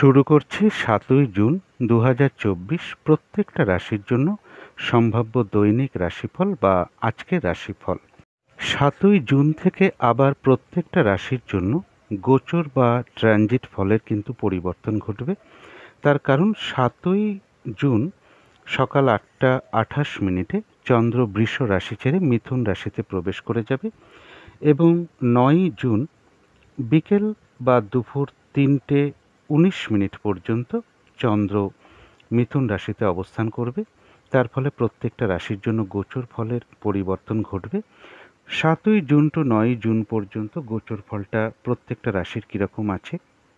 শুরু করছি ৭ই জুন ২০২৪ প্রত্যেকটা রাশির জন্য সম্ভাব্য দৈনিক রাশিফল বা আজকের রাশিফল। ৭ই জুন থেকে আবার প্রত্যেকটা রাশির জন্য গোচর বা ট্রানজিট ফলের কিন্তু পরিবর্তন ঘটবে। তার কারণ ৭ই জুন সকাল ৮টা ২৮ চন্দ্র বৃষ রাশি ছেড়ে মিথুন রাশিতে প্রবেশ করে যাবে এবং ৯ই জুন বিকেল বা দুপুর ৩টে ১৯ পর্যন্ত চন্দ্র মিথুন রাশিতে অবস্থান করবে। তার ফলে প্রত্যেকটা রাশির জন্য গোচর ফলের পরিবর্তন ঘটবে। ৭ই জুন টু ৯ই জুন পর্যন্ত গোচর ফলটা প্রত্যেকটা রাশির কীরকম আছে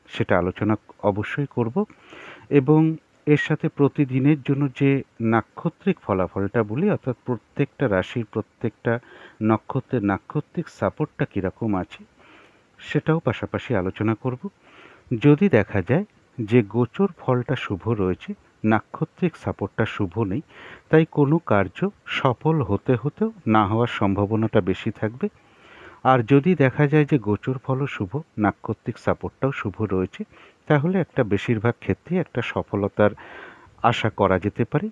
সেটা আলোচনা অবশ্যই করব এবং এর সাথে প্রতিদিনের জন্য যে নাক্ষত্রিক ফলাফলটা বলি, অর্থাৎ প্রত্যেকটা রাশির প্রত্যেকটা নক্ষত্রের নাক্ষত্রিক সাপোর্টটা কীরকম আছে সেটাও পাশাপাশি আলোচনা করব। যদি দেখা যায় যে গোচর ফলটা শুভ রয়েছে, নাক্ষত্রিক সাপোর্টটা শুভ নেই, তাই কোনো কার্য সফল হতেও না হওয়ার সম্ভাবনাটা বেশি থাকবে। আর যদি দেখা যায় যে গোচর ফলও শুভ, নাক্ষত্রিক সাপোর্টটাও শুভ রয়েছে, তাহলে একটা বেশিরভাগ ক্ষেত্রেই একটা সফলতার আশা করা যেতে পারে।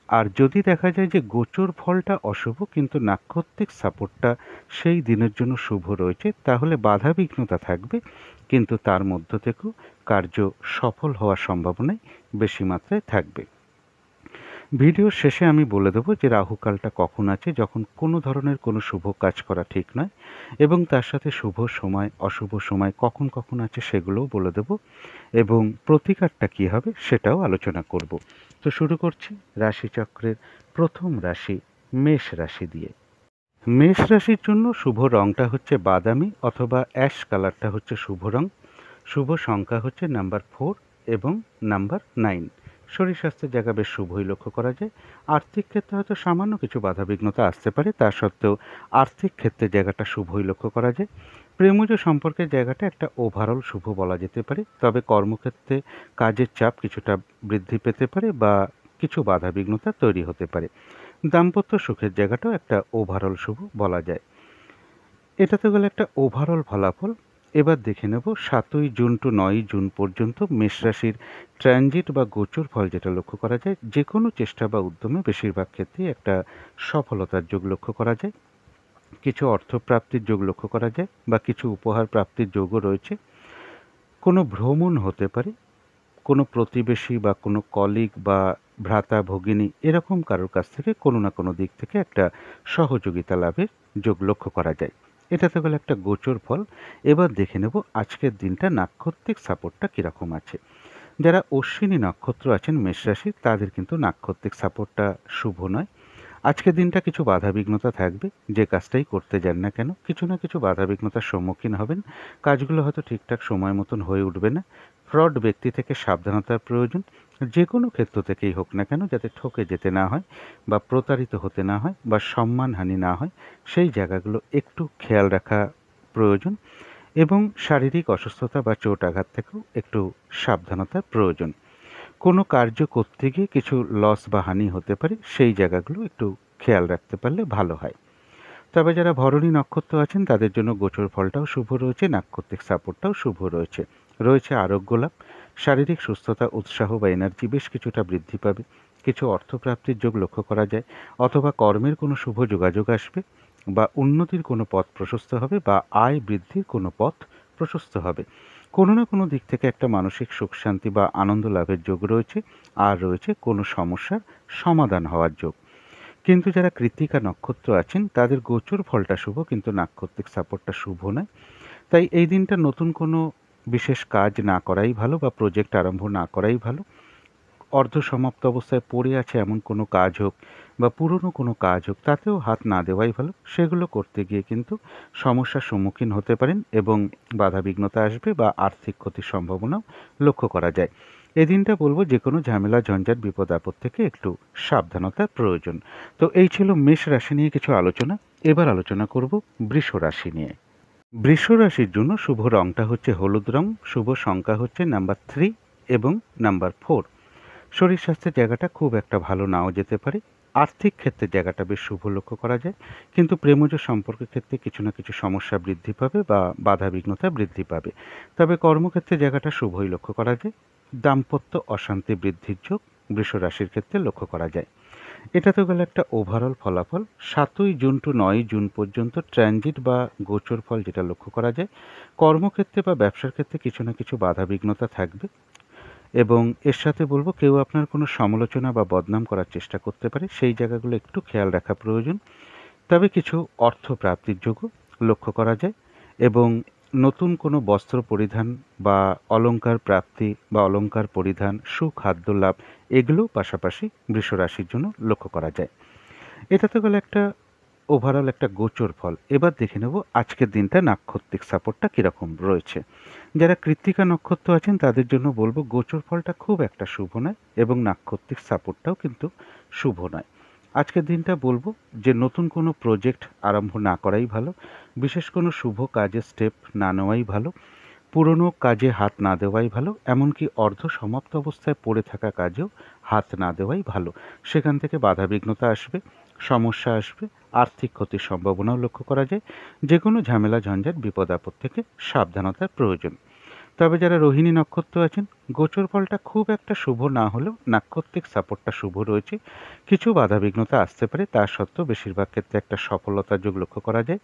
আর যদি দেখা যায় যে গোচর ফলটা অশুভ কিন্তু নাক্ষত্রিক সাপোর্টটা সেই দিনের জন্য শুভ রয়েছে, তাহলে বাধা বিঘ্নতা থাকবে, কিন্তু তার মধ্য থেকেও কার্য সফল হওয়ার সম্ভাবনাই বেশি মাত্রায় থাকবে। ভিডিওর শেষে আমি বলে দেবো যে রাহুকালটা কখন আছে, যখন কোনো ধরনের কোনো শুভ কাজ করা ঠিক নয়, এবং তার সাথে শুভ সময় অশুভ সময় কখন কখন আছে সেগুলোও বলে দেবো, এবং প্রতিকারটা কী হবে সেটাও আলোচনা করব। তো শুরু করছি রাশিচক্রের প্রথম রাশি মেষ রাশি দিয়ে। মেষ রাশির জন্য শুভ রঙটা হচ্ছে বাদামি অথবা অ্যাশ কালারটা হচ্ছে শুভ রং। শুভ সংখ্যা হচ্ছে নাম্বার 4 এবং নাম্বার 9। শরীর স্বাস্থ্যের জায়গা বেশ শুভই লক্ষ্য করা যায়। আর্থিক ক্ষেত্রে হয়তো সামান্য কিছু বাধাবিঘ্নতা আসতে পারে, তা সত্ত্বেও আর্থিক ক্ষেত্রে জায়গাটা শুভই লক্ষ্য করা যায়। প্রেমজ সম্পর্কের জায়গাটা একটা ওভারঅল শুভ বলা যেতে পারে, তবে কর্মক্ষেত্রে কাজের চাপ কিছুটা বৃদ্ধি পেতে পারে বা কিছু বাধাবিঘ্নতা তৈরি হতে পারে। দাম্পত্য সুখের জায়গাটাও একটা ওভারঅল শুভ বলা যায়। এটা তো গেল একটা ওভারঅল ফলাফল। এবার দেখে নেব ৭ই জুন টু ৯ই জুন পর্যন্ত মেষ রাশির ট্রানজিট বা গোচর ফল যেটা লক্ষ্য করা যায়, যে কোনো চেষ্টা বা উদ্যমে বেশিরভাগ ক্ষেত্রেই একটা সফলতার যোগ লক্ষ্য করা যায়। কিছু অর্থপ্রাপ্তির যোগ লক্ষ্য করা যায় বা কিছু উপহার প্রাপ্তির যোগও রয়েছে। কোনো ভ্রমণ হতে পারে, কোনো প্রতিবেশী বা কোনো কলিগ বা ভ্রাতা ভগিনী এরকম কারোর কাছ থেকে কোনো না কোনো দিক থেকে একটা সহযোগিতা লাভের যোগ লক্ষ্য করা যায়। এটা তো গেল একটা গোচর ফল। এবার দেখে নেব আজকের দিনটা নাক্ষত্রিক সাপোর্টটা কীরকম আছে। যারা অশ্বিনী নক্ষত্র আছেন মেষ রাশির, তাদের কিন্তু নাক্ষত্রিক সাপোর্টটা শুভ নয়। আজকের দিনটা কিছু বাধাবিঘ্নতা থাকবে, যে কাজটাই করতে যান না কেন কিছু না কিছু বাধাবিঘ্নতার সম্মুখীন হবেন। কাজগুলো হয়তো ঠিকঠাক সময় মতন হয়ে উঠবে না। ফ্রড ব্যক্তি থেকে সাবধানতার প্রয়োজন, যে কোনো ক্ষেত্র থেকেই হোক না কেন, যাতে ঠকে যেতে না হয় বা প্রতারিত হতে না হয় বা সম্মানহানি না হয়, সেই জায়গাগুলো একটু খেয়াল রাখা প্রয়োজন। এবং শারীরিক অসুস্থতা বা চোট আঘাত থেকেও একটু সাবধানতার প্রয়োজন। কোনো কার্য করতে গিয়ে কিছু লস বা হানি হতে পারে, সেই জায়গাগুলো একটু খেয়াল রাখতে পারলে ভালো হয়। তবে যারা ভরণী নক্ষত্র আছেন তাদের জন্য গোচর ফলটাও শুভ রয়েছে, নাক্ষত্রিক সাপোর্টটাও শুভ রয়েছে। রয়েছে আরোগ্য লাভ, শারীরিক সুস্থতা, উৎসাহ বা এনার্জি বেশ কিছুটা বৃদ্ধি পাবে। কিছু অর্থপ্রাপ্তির যোগ লক্ষ্য করা যায়, অথবা কর্মের কোনো শুভ যোগাযোগ আসবে, বা উন্নতির কোনো পথ প্রশস্ত হবে, বা আয় বৃদ্ধির কোনো পথ প্রশস্ত হবে। কোনো না কোনো দিক থেকে একটা মানসিক সুখ শান্তি বা আনন্দ লাভের যোগ রয়েছে, আর রয়েছে কোনো সমস্যার সমাধান হওয়ার যোগ। কিন্তু যারা কৃত্তিকা নক্ষত্র আছেন তাদের গোচর ফলটা শুভ, কিন্তু নাক্ষত্রিক সাপোর্টটা শুভ নয়। তাই এই দিনটা নতুন কোনো বিশেষ কাজ না করাই ভালো বা প্রজেক্ট আরম্ভ না করাই ভালো। অর্ধসমাপ্ত অবস্থায় পড়ে আছে এমন কোনো কাজ হোক বা পুরনো কোনো কাজ হোক, তাতেও হাত না দেওয়াই ভালো। সেগুলো করতে গিয়ে কিন্তু সমস্যার সম্মুখীন হতে পারেন এবং বাধাবিঘ্নতা আসবে বা আর্থিক ক্ষতির সম্ভাবনাও লক্ষ্য করা যায়। এদিনটা বলবো যে কোনো ঝামেলা ঝঞ্ঝাট বিপদ আপদ থেকে একটু সাবধানতার প্রয়োজন। তো এই ছিল মেষ রাশি নিয়ে কিছু আলোচনা। এবার আলোচনা করব বৃষ রাশি নিয়ে। বৃষ রাশির জন্য শুভ রংটা হচ্ছে হলুদ রং, শুভ সংখ্যা হচ্ছে নাম্বার 3 এবং নাম্বার 4। শরীর স্বাস্থ্যের জায়গাটা খুব একটা ভালো নাও যেতে পারে। আর্থিক ক্ষেত্রে জায়গাটা বেশ শুভ লক্ষ্য করা যায়, কিন্তু প্রেমজ সম্পর্কের ক্ষেত্রে কিছু না কিছু সমস্যা বৃদ্ধি পাবে বা বাধাবিঘ্নতা বৃদ্ধি পাবে। তবে কর্মক্ষেত্রে জায়গাটা শুভই লক্ষ্য করা যায়। দাম্পত্য অশান্তি বৃদ্ধির যোগ বৃষ রাশির ক্ষেত্রে লক্ষ্য করা যায়। এটা তো গেল একটা ওভারঅল ফলাফল। ৭ই জুন টু ৯ই জুন পর্যন্ত ট্রানজিট বা গোচর ফল যেটা লক্ষ্য করা যায়, কর্মক্ষেত্রে বা ব্যবসার ক্ষেত্রে কিছু না কিছু বাধা বিঘ্নতা থাকবে এবং এর সাথে বলব কেউ আপনার কোনো সমালোচনা বা বদনাম করার চেষ্টা করতে পারে, সেই জায়গাগুলো একটু খেয়াল রাখা প্রয়োজন। তবে কিছু অর্থ প্রাপ্তির যোগও লক্ষ্য করা যায় এবং নতুন কোনো বস্ত্র পরিধান বা অলংকার প্রাপ্তি বা অলংকার পরিধান, সুখাদ্য লাভ, এগুলোও পাশাপাশি বৃষ রাশির জন্য লক্ষ্য করা যায়। এটা তো গেল একটা ওভারঅল একটা গোচর ফল। এবার দেখে নেব আজকের দিনটা নাক্ষত্রিক সাপোর্টটা কীরকম রয়েছে। যারা কৃত্তিকা নক্ষত্র আছেন তাদের জন্য বলবো গোচর ফলটা খুব একটা শুভ নয় এবং নাক্ষত্রিক সাপোর্টটাও কিন্তু শুভ নয়। আজকের দিনটা বলবো যে নতুন কোনো প্রজেক্ট আরম্ভ না করাই ভালো, বিশেষ কোনো শুভ কাজে স্টেপ না নেওয়াই ভালো, পুরনো কাজে হাত না দেওয়াই ভালো, এমনকি অর্ধ সমাপ্ত অবস্থায় পড়ে থাকা কাজেও হাত না দেওয়াই ভালো। সেখান থেকে বাধাবিঘ্নতা আসবে, সমস্যা আসবে, আর্থিক ক্ষতির সম্ভাবনাও লক্ষ্য করা যায়। যে কোনো ঝামেলা ঝঞ্ঝাট বিপদ আপদ থেকে সাবধানতার প্রয়োজন। তবে যারা রোহিণী নক্ষত্র আছেন, গোচর ফলটা খুব একটা শুভ না হলেও নাক্ষত্রিক সাপোর্টটা শুভ রয়েছে। কিছু বাধাবিঘ্নতা আসতে পারে, তা সত্ত্বেও বেশিরভাগ ক্ষেত্রে একটা সফলতার যোগ লক্ষ্য করা যায়।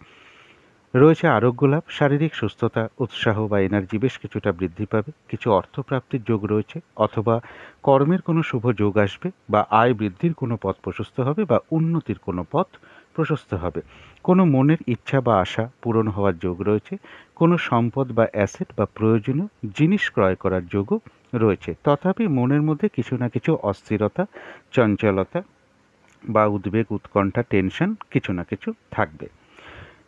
রয়েছে আরোগ্য লাভ, শারীরিক সুস্থতা, উৎসাহ বা এনার্জি বেশ কিছুটা বৃদ্ধি পাবে। কিছু অর্থপ্রাপ্তির যোগ রয়েছে, অথবা কর্মের কোনো শুভ যোগ আসবে, বা আয় বৃদ্ধির কোনো পথ প্রশস্ত হবে, বা উন্নতির কোনো পথ প্রশস্ত হবে। কোনো মনের ইচ্ছা বা আশা পূরণ হওয়ার যোগ রয়েছে। কোনো সম্পদ বা অ্যাসেট বা প্রয়োজনীয় জিনিস ক্রয় করার যোগও রয়েছে। তথাপি মনের মধ্যে কিছু না কিছু অস্থিরতা, চঞ্চলতা বা উদ্বেগ, উৎকণ্ঠা, টেনশন কিছু না কিছু থাকবে।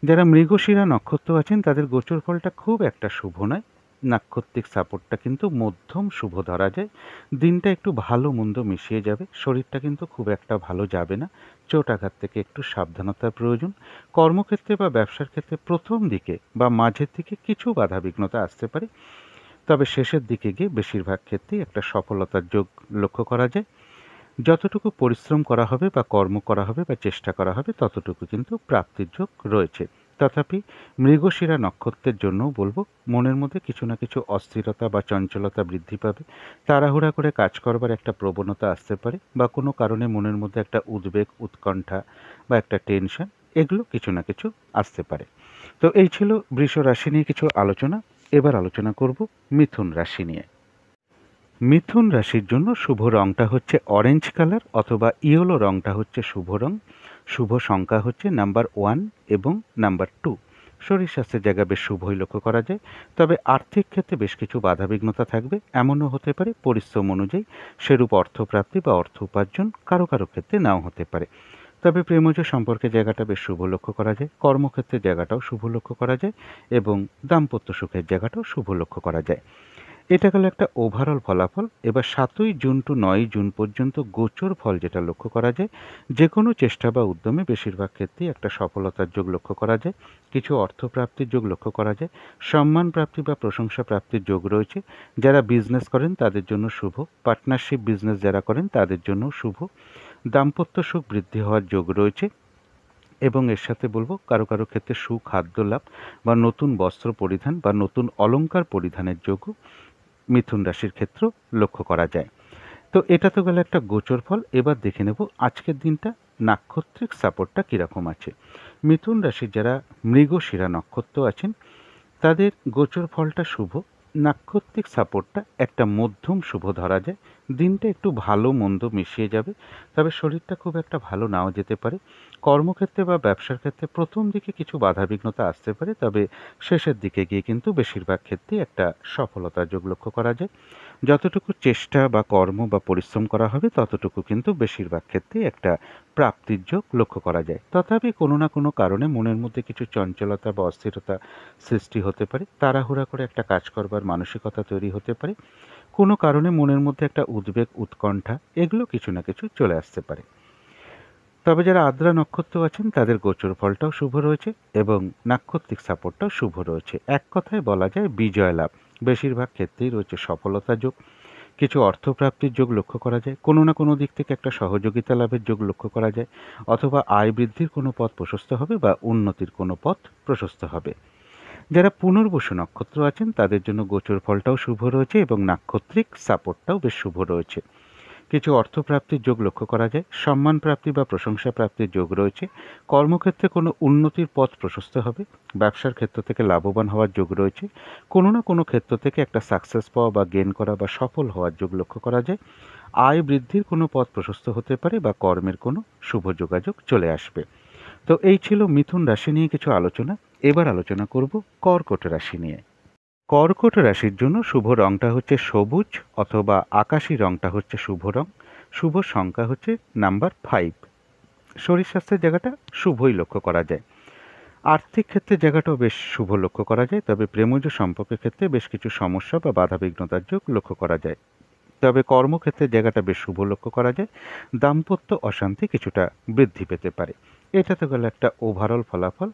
যারা মৃগশিরা নক্ষত্র আছেন তাদের গোচর ফলটা খুব একটা শুভ নয়। নাক্ষত্রিক সাপোর্টটা কিন্তু মধ্যম শুভ ধরা যায়। দিনটা একটু ভালো মন্দ মিশিয়ে যাবে, শরীরটা কিন্তু খুব একটা ভালো যাবে না। চোট আঘাত থেকে একটু সাবধানতার প্রয়োজন। কর্মক্ষেত্রে বা ব্যবসার ক্ষেত্রে প্রথম দিকে বা মাঝের দিকে কিছু বাধা বিঘ্নতা আসতে পারে, তবে শেষের দিকে গিয়ে বেশিরভাগ ক্ষেত্রেই একটা সফলতার যোগ লক্ষ্য করা যায়। যতটুকু পরিশ্রম করা হবে বা কর্ম করা হবে বা চেষ্টা করা হবে ততটুকু কিন্তু প্রাপ্তির যোগ রয়েছে। তথাপি মৃগশিরা নক্ষত্রের জন্যও বলবো মনের মধ্যে কিছু না কিছু অস্থিরতা বা চঞ্চলতা বৃদ্ধি পাবে। তাড়াহুড়া করে কাজ করবার একটা প্রবণতা আসতে পারে, বা কোনো কারণে মনের মধ্যে একটা উদ্বেগ, উৎকণ্ঠা বা একটা টেনশন, এগুলো কিছু না কিছু আসতে পারে। তো এই ছিল বৃষ রাশি নিয়ে কিছু আলোচনা। এবার আলোচনা করব মিথুন রাশি নিয়ে। মিথুন রাশির জন্য শুভ রংটা হচ্ছে অরেঞ্জ কালার, অথবা ইয়েলো রংটা হচ্ছে শুভ রং। শুভ সংখ্যা হচ্ছে নাম্বার 1 এবং নাম্বার 2। শরীর স্বাস্থ্যের জায়গা বেশ শুভই লক্ষ্য করা যায়। তবে আর্থিক ক্ষেত্রে বেশ কিছু বাধাবিঘ্নতা থাকবে। এমনও হতে পারে পরিশ্রম অনুযায়ী সেরূপ অর্থপ্রাপ্তি বা অর্থ উপার্জন কারো কারো ক্ষেত্রে নাও হতে পারে। তবে প্রেমজ সম্পর্কের জায়গাটা বেশ শুভ লক্ষ্য করা যায়, কর্মক্ষেত্রের জায়গাটাও শুভ লক্ষ্য করা যায় এবং দাম্পত্য সুখের জায়গাটাও শুভ লক্ষ্য করা যায়। এটা গেল একটা ওভারঅল ফলাফল। এবার ৭ই জুন টু ৯ই জুন পর্যন্ত গোচর ফল যেটা লক্ষ্য করা যায়, যে কোনো চেষ্টা বা উদ্যমে বেশিরভাগ ক্ষেত্রেই একটা সফলতার যোগ লক্ষ্য করা যায়। কিছু অর্থপ্রাপ্তির যোগ লক্ষ্য করা যায়। সম্মান প্রাপ্তি বা প্রশংসা প্রাপ্তির যোগ রয়েছে। যারা বিজনেস করেন তাদের জন্য শুভ। পার্টনারশিপ বিজনেস যারা করেন তাদের জন্য শুভ। দাম্পত্য সুখ বৃদ্ধি হওয়ার যোগ রয়েছে এবং এর সাথে বলবো কারো কারো ক্ষেত্রে সুখাদ্য লাভ বা নতুন বস্ত্র পরিধান বা নতুন অলংকার পরিধানের যোগও মিথুন রাশির ক্ষেত্র লক্ষ্য করা যায়। তো এটা তো গেল একটা গোচর ফল। এবার দেখে নেব আজকের দিনটা নাক্ষত্রিক সাপোর্টটা কীরকম আছে। মিথুন রাশির যারা মৃগশিরা নক্ষত্র আছেন তাদের গোচর ফলটা শুভ। নাক্ষত্রিক সাপোর্টটা একটা মধ্যম শুভ ধরা যায়। দিনটা একটু ভালো মন্দ মিশিয়ে যাবে, তবে শরীরটা খুব একটা ভালো নাও যেতে পারে। কর্মক্ষেত্রে বা ব্যবসার ক্ষেত্রে প্রথম দিকে কিছু বাধাবিঘ্নতা আসতে পারে, তবে শেষের দিকে গিয়ে কিন্তু বেশিরভাগ ক্ষেত্রেই একটা সফলতার যোগ লক্ষ্য করা যায়। যতটুকু চেষ্টা বা কর্ম বা পরিশ্রম করা হবে ততটুকু কিন্তু বেশিরভাগ ক্ষেত্রেই একটা প্রাপ্তির যোগ লক্ষ্য করা যায়। তথাপি কোনো না কোনো কারণে মনের মধ্যে কিছু চঞ্চলতা বা অস্থিরতা সৃষ্টি হতে পারে। তাড়াহুড়া করে একটা কাজ করবার মানসিকতা তৈরি হতে পারে। কোনো কারণে মনের মধ্যে একটা উদ্বেগ, উৎকণ্ঠা, এগুলো কিছু না কিছু চলে আসতে পারে। তবে যারা আদ্রা নক্ষত্র আছেন তাদের গোচর ফলটাও শুভ রয়েছে এবং নাক্ষত্রিক সাপোর্টটাও শুভ রয়েছে। এক কথায় বলা যায় বিজয় লাভ। বেশিরভাগ ক্ষেত্রেই রয়েছে সফলতা যোগ। কিছু অর্থপ্রাপ্তির যোগ লক্ষ্য করা যায়। কোনো না কোনো দিক থেকে একটা সহযোগিতা লাভের যোগ লক্ষ্য করা যায়, অথবা আয় বৃদ্ধির কোনো পথ প্রশস্ত হবে বা উন্নতির কোনো পথ প্রশস্ত হবে। যারা পুনর্বসু নক্ষত্র আছেন তাদের জন্য গোচর ফলটাও শুভ রয়েছে এবং নাক্ষত্রিক সাপোর্টটাও বেশ শুভ রয়েছে। কিছু অর্থপ্রাপ্তির যোগ লক্ষ্য করা যায়, সম্মান প্রাপ্তি বা প্রশংসা প্রাপ্তির যোগ রয়েছে, কর্মক্ষেত্রে কোনো উন্নতির পথ প্রশস্ত হবে, ব্যবসার ক্ষেত্র থেকে লাভবান হওয়ার যোগ রয়েছে, কোনো না কোনো ক্ষেত্র থেকে একটা সাকসেস পাওয়া বা গেন করা বা সফল হওয়ার যোগ লক্ষ্য করা যায়, আয় বৃদ্ধির কোনো পথ প্রশস্ত হতে পারে বা কর্মের কোনো শুভ যোগাযোগ চলে আসবে। তো এই ছিল মিথুন রাশি নিয়ে কিছু আলোচনা। এবার আলোচনা করব কর্কট রাশি নিয়ে। কর্কট রাশির জন্য শুভ রংটা হচ্ছে সবুজ অথবা আকাশি রংটা হচ্ছে শুভ রং। শুভ সংখ্যা হচ্ছে নাম্বার 5। শরীর স্বাস্থ্যের জায়গাটা শুভই লক্ষ্য করা যায়। আর্থিক ক্ষেত্রে জায়গাটাও বেশ শুভ লক্ষ্য করা যায়, তবে প্রেমজ সম্পর্কের ক্ষেত্রে বেশ কিছু সমস্যা বা বাধাবিঘ্নতার যোগ লক্ষ্য করা যায়। তবে কর্মক্ষেত্রের জায়গাটা বেশ শুভ লক্ষ্য করা যায়। দাম্পত্য অশান্তি কিছুটা বৃদ্ধি পেতে পারে। এটা তো গেল একটা ওভারঅল ফলাফল।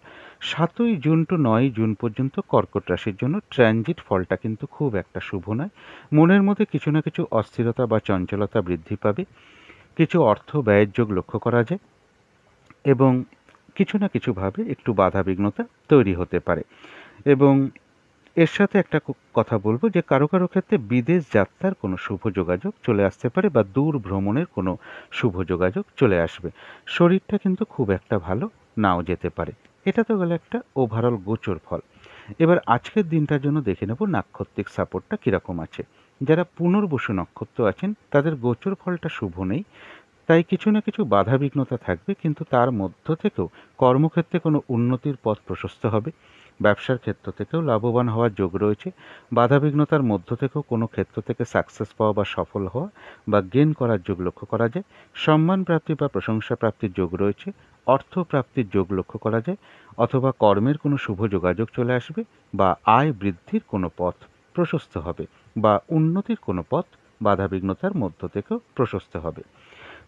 7ই জুন টু 9ই জুন পর্যন্ত কর্কট রাশির জন্য ট্রানজিট ফলটা কিন্তু খুব একটা শুভ নয়। মনের মধ্যে কিছু না কিছু অস্থিরতা বা চঞ্চলতা বৃদ্ধি পাবে। কিছু অর্থ ব্যয়ের যোগ লক্ষ্য করা যায় এবং কিছু না কিছুভাবে একটু বাধাবিঘ্নতা তৈরি হতে পারে। এবং এর সাথে একটা কথা বলবো যে কারো কারো ক্ষেত্রে বিদেশ যাত্রার কোনো শুভ যোগাযোগ চলে আসতে পারে বা দূর ভ্রমণের কোনো শুভ যোগাযোগ চলে আসবে। শরীরটা কিন্তু খুব একটা ভালো নাও যেতে পারে। এটা তো গেল একটা ওভারঅল গোচর ফল। এবার আজকের দিনটার জন্য দেখে নেব নাক্ষত্রিক সাপোর্টটা কীরকম আছে। যারা পুনর্বসু নক্ষত্র আছেন তাদের গোচর ফলটা শুভ নেই, তাই কিছু না কিছু বাধাবিঘ্নতা থাকবে, কিন্তু তার মধ্য থেকেও কর্মক্ষেত্রে কোনো উন্নতির পথ প্রশস্ত হবে। ব্যবসার ক্ষেত্র থেকেও লাভবান হওয়ার যোগ রয়েছে। বাধাবিঘ্নতার মধ্য থেকেও কোনো ক্ষেত্র থেকে সাকসেস পাওয়া বা সফল হওয়া বা গেন করার যোগ লক্ষ্য করা যায়। সম্মান প্রাপ্তি বা প্রশংসা প্রাপ্তির যোগ রয়েছে। অর্থ প্রাপ্তির যোগ লক্ষ্য করা যায়, অথবা কর্মের কোনো শুভ যোগাযোগ চলে আসবে বা আয় বৃদ্ধির কোনো পথ প্রশস্ত হবে বা উন্নতির কোনো পথ বাধাবিঘ্নতার মধ্য থেকেও প্রশস্ত হবে।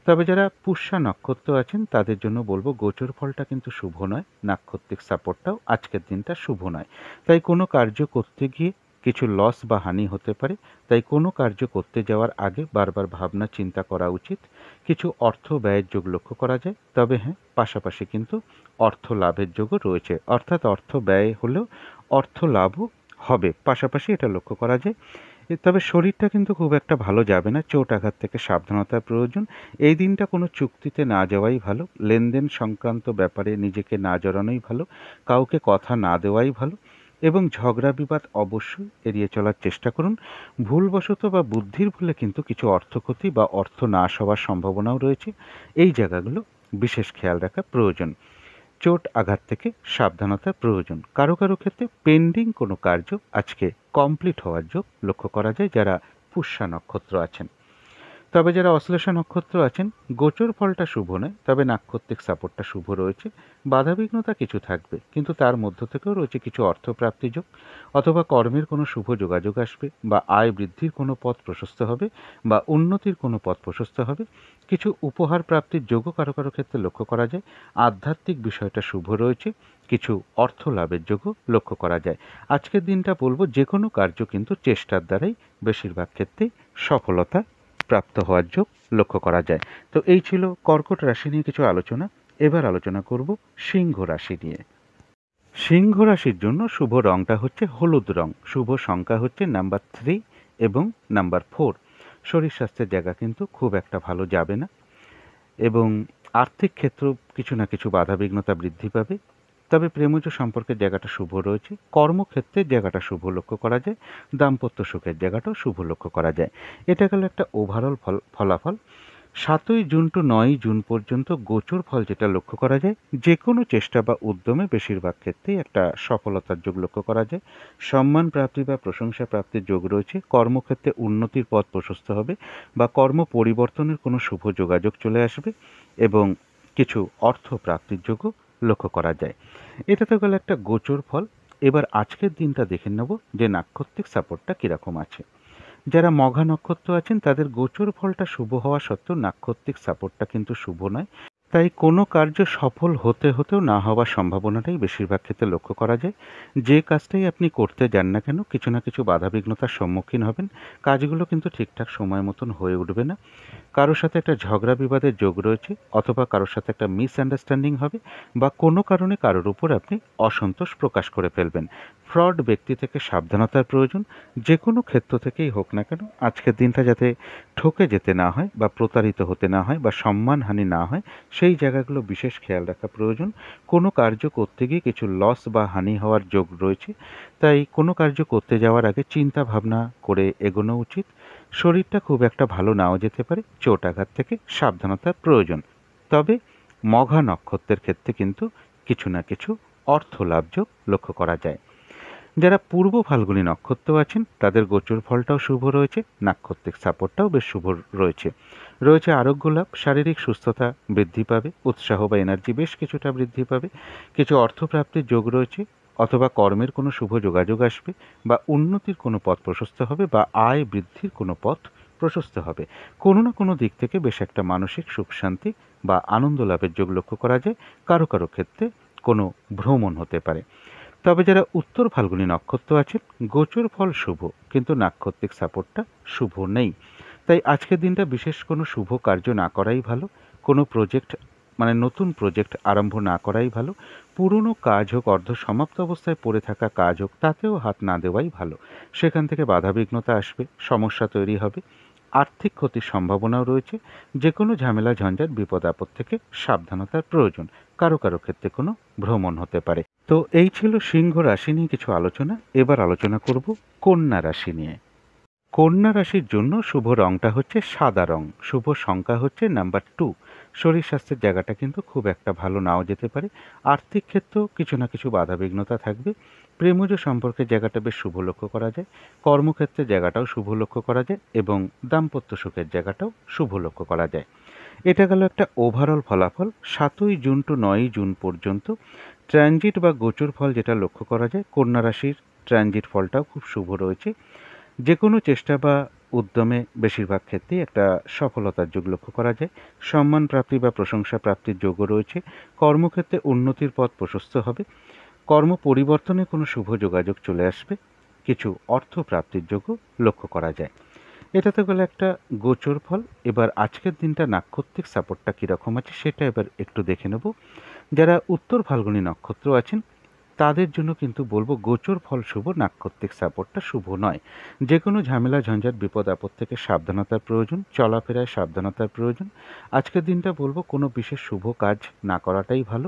তবে যারা পুষ্যা নক্ষত্র আছেন তাদের জন্য বলবো গোচর ফলটা কিন্তু শুভ নয়। নাক্ষত্রিক সাপোর্টটাও আজকের দিনটা শুভ নয়। তাই কোনো কার্য করতে গিয়ে কিছু লস বা হানি হতে পারে। তাই কোনো কার্য করতে যাওয়ার আগে বারবার ভাবনা চিন্তা করা উচিত। কিছু অর্থ ব্যয়ের যোগ লক্ষ্য করা যায়, তবে হ্যাঁ, পাশাপাশি কিন্তু অর্থ লাভের যোগও রয়েছে। অর্থাৎ অর্থ ব্যয় হলেও অর্থ লাভও হবে, পাশাপাশি এটা লক্ষ্য করা যায়। তবে শরীরটা কিন্তু খুব একটা ভালো যাবে না, চোট আঘাত থেকে সাবধানতার প্রয়োজন। এই দিনটা কোনো চুক্তিতে না যাওয়াই ভালো, লেনদেন সংক্রান্ত ব্যাপারে নিজেকে না জড়ানোই ভালো, কাউকে কথা না দেওয়াই ভালো এবং ঝগড়া বিবাদ অবশ্যই এড়িয়ে চলার চেষ্টা করুন। ভুলবশত বা বুদ্ধির ভুলে কিন্তু কিছু অর্থক্ষতি বা অর্থ নাশ হওয়ার সম্ভাবনাও রয়েছে। এই জায়গাগুলো বিশেষ খেয়াল রাখা প্রয়োজন। চোট আঘাত থেকে সাবধানতার প্রয়োজন। কারো কারো ক্ষেত্রে পেন্ডিং কোনো কার্য আজকে কমপ্লিট হওয়ার যোগ লক্ষ্য করা যায় যারা পুষ্যা নক্ষত্র আছেন। তবে যারা অশ্লেষা নক্ষত্র আছেন গোচর ফলটা শুভ নয়, তবে নাক্ষত্রিক সাপোর্টটা শুভ রয়েছে। বাধাবিঘ্নতা কিছু থাকবে, কিন্তু তার মধ্য থেকেও রয়েছে কিছু অর্থপ্রাপ্তি যোগ, অথবা কর্মের কোনো শুভ যোগাযোগ আসবে বা আয় বৃদ্ধির কোনো পথ প্রশস্ত হবে বা উন্নতির কোনো পথ প্রশস্ত হবে। কিছু উপহার প্রাপ্তির যোগও কারো কারো ক্ষেত্রে লক্ষ্য করা যায়। আধ্যাত্মিক বিষয়টা শুভ রয়েছে। কিছু অর্থ লাভের যোগও লক্ষ্য করা যায়। আজকের দিনটা বলবো যে কোনো কার্য কিন্তু চেষ্টার দ্বারাই বেশিরভাগ ক্ষেত্রেই সফলতা প্রাপ্ত হওয়ার যোগ লক্ষ্য করা যায়। তো এই ছিল কর্কট রাশি নিয়ে কিছু আলোচনা। এবার আলোচনা করব সিংহ রাশি নিয়ে। সিংহ রাশির জন্য শুভ রংটা হচ্ছে হলুদ রং। শুভ সংখ্যা হচ্ছে নাম্বার 3 এবং নাম্বার 4। শরীর স্বাস্থ্যের জায়গা কিন্তু খুব একটা ভালো যাবে না এবং আর্থিক ক্ষেত্র কিছু না কিছু বাধাবিঘ্নতা বৃদ্ধি পাবে। তবে প্রেমজ সম্পর্কের জায়গাটা শুভ রয়েছে। কর্মক্ষেত্রের জায়গাটা শুভ লক্ষ্য করা যায়। দাম্পত্য সুখের জায়গাটাও শুভ লক্ষ্য করা যায়। এটা গেল একটা ওভারঅল ফলাফল। 7ই জুন টু 9ই জুন পর্যন্ত গোচর ফল যেটা লক্ষ্য করা যায়, যে কোনো চেষ্টা বা উদ্যমে বেশিরভাগ ক্ষেত্রেই একটা সফলতার যোগ লক্ষ্য করা যায়। সম্মান প্রাপ্তি বা প্রশংসা প্রাপ্তির যোগ রয়েছে। কর্মক্ষেত্রে উন্নতির পথ প্রশস্ত হবে বা কর্ম পরিবর্তনের কোনো শুভ যোগাযোগ চলে আসবে এবং কিছু অর্থ প্রাপ্তির যোগও লক্ষ্য করা যায়। এটা তো গেল একটা গোচর ফল। এবার আজকের দিনটা দেখে নেব যে নাক্ষত্রিক সাপোর্টটা কীরকম আছে। যারা মঘা নক্ষত্র আছেন তাদের গোচর ফলটা শুভ হওয়া সত্ত্বেও নাক্ষত্রিক সাপোর্টটা কিন্তু শুভ নয়। তাই কোনো কার্য সফল হতে হতেও না হওয়ার সম্ভাবনাটাই বেশিরভাগ ক্ষেত্রে লক্ষ্য করা যায়। যে কাজটাই আপনি করতে যান না কেন কিছু না কিছু বাধাবিঘ্নতার সম্মুখীন হবেন। কাজগুলো কিন্তু ঠিকঠাক সময় মতন হয়ে উঠবে না। কারোর সাথে একটা ঝগড়া বিবাদের যোগ রয়েছে, অথবা কারোর সাথে একটা মিসআন্ডারস্ট্যান্ডিং হবে বা কোনো কারণে কারোর উপর আপনি অসন্তোষ প্রকাশ করে ফেলবেন। ফ্রড ব্যক্তি থেকে সাবধানতার প্রয়োজন। যে কোনো ক্ষেত্র থেকেই হোক না কেন আজকের দিনটা যাতে ঠকে যেতে না হয় বা প্রতারিত হতে না হয় বা সম্মানহানি না হয়, সেই জায়গাগুলো বিশেষ খেয়াল রাখা প্রয়োজন। কোনো কার্য করতে গিয়ে কিছু লস বা হানি হওয়ার যোগ রয়েছে, তাই কোনো কার্য করতে যাওয়ার আগে চিন্তা ভাবনা করে এগোনো উচিত। শরীরটা খুব একটা ভালো নাও যেতে পারে, চোট আঘাত থেকে সাবধানতার প্রয়োজন। তবে মঘা নক্ষত্রের ক্ষেত্রে কিন্তু কিছু না কিছু অর্থ লাভযোগ লক্ষ্য করা যায়। যারা পূর্ব ফাল্গুনী নক্ষত্র আছেন তাদের গোচর ফলটাও শুভ রয়েছে, নাক্ষত্রিক সাপোর্টটাও বেশ শুভ রয়েছে। রয়েছে আরোগ্য লাভ, শারীরিক সুস্থতা বৃদ্ধি পাবে, উৎসাহ বা এনার্জি বেশ কিছুটা বৃদ্ধি পাবে, কিছু অর্থপ্রাপ্তির যোগ রয়েছে, অথবা কর্মের কোনো শুভ যোগাযোগ আসবে, বা উন্নতির কোনো পথ প্রশস্ত হবে, বা আয় বৃদ্ধির কোনো পথ প্রশস্ত হবে। কোনো না কোনো দিক থেকে বেশ একটা মানসিক সুখ শান্তি বা আনন্দ লাভের যোগ লক্ষ্য করা যায়। কারো কারো ক্ষেত্রে কোনো ভ্রমণ হতে পারে। তবে যারা উত্তর ফাল্গুনী নক্ষত্র আছে গোচর ফল শুভ, কিন্তু নাক্ষত্রিক সাপোর্টটা শুভ নেই। তাই আজকের দিনটা বিশেষ কোনো শুভ কার্য না করাই ভালো। কোনো প্রজেক্ট মানে নতুন প্রজেক্ট আরম্ভ না করাই ভালো। পুরনো কাজ হোক, অর্ধ সমাপ্ত অবস্থায় পড়ে থাকা কাজ হোক, তাতেও হাত না দেওয়াই ভালো। সেখান থেকে বাধাবিঘ্নতা আসবে, সমস্যা তৈরি হবে, আর্থিক ক্ষতির সম্ভাবনাও রয়েছে। যে কোনো ঝামেলা ঝঞ্ঝাট বিপদ আপদ থেকে সাবধানতার প্রয়োজন। কারো কারো ক্ষেত্রে কোনো ভ্রমণ হতে পারে। তো এই ছিল সিংহ রাশি নিয়ে কিছু আলোচনা। এবার আলোচনা করব কন্যা রাশি নিয়ে। কন্যা রাশির জন্য শুভ রংটা হচ্ছে সাদা রং, শুভ সংখ্যা হচ্ছে নাম্বার 2। শরীর স্বাস্থ্যের জায়গাটা কিন্তু খুব একটা ভালো নাও যেতে পারে। আর্থিক ক্ষেত্রেও কিছু না কিছু বাধাবিঘ্নতা থাকবে। প্রেমজ সম্পর্কের জায়গাটা বেশ শুভ লক্ষ্য করা যায়, কর্মক্ষেত্রের জায়গাটাও শুভ লক্ষ্য করা যায়, এবং দাম্পত্য সুখের জায়গাটাও শুভ লক্ষ্য করা যায়। এটা গেল একটা ওভারঅল ফলাফল। 7ই জুন টু 9ই জুন পর্যন্ত ট্রানজিট বা গোচর ফল যেটা লক্ষ্য করা যায়, কন্যা রাশির ট্রানজিট ফলটাও খুব শুভ রয়েছে। যে কোনো চেষ্টা বা উদ্যমে বেশিরভাগ ক্ষেত্রেই একটা সফলতার যোগ লক্ষ্য করা যায়। সম্মান প্রাপ্তি বা প্রশংসা প্রাপ্তির যোগও রয়েছে। কর্মক্ষেত্রে উন্নতির পথ প্রশস্ত হবে। কর্ম পরিবর্তনে কোনো শুভ যোগাযোগ চলে আসবে। কিছু অর্থ প্রাপ্তির যোগও লক্ষ্য করা যায়। এটা তো গেল একটা গোচর ফল। এবার আজকের দিনটা নাক্ষত্রিক সাপোর্টটা কীরকম আছে সেটা এবার একটু দেখে নেব। যারা উত্তর ফাল্গুনী নক্ষত্র আছেন তাদের জন্য কিন্তু বলবো গোচর ফল শুভ, নাক্ষত্রিক সাপোর্টটা শুভ নয়। যে কোনো ঝামেলা ঝঞ্ঝাট বিপদ আপদ থেকে সাবধানতার প্রয়োজন, চলাফেরায় সাবধানতার প্রয়োজন। আজকের দিনটা বলবো কোনো বিশেষ শুভ কাজ না করাটাই ভালো।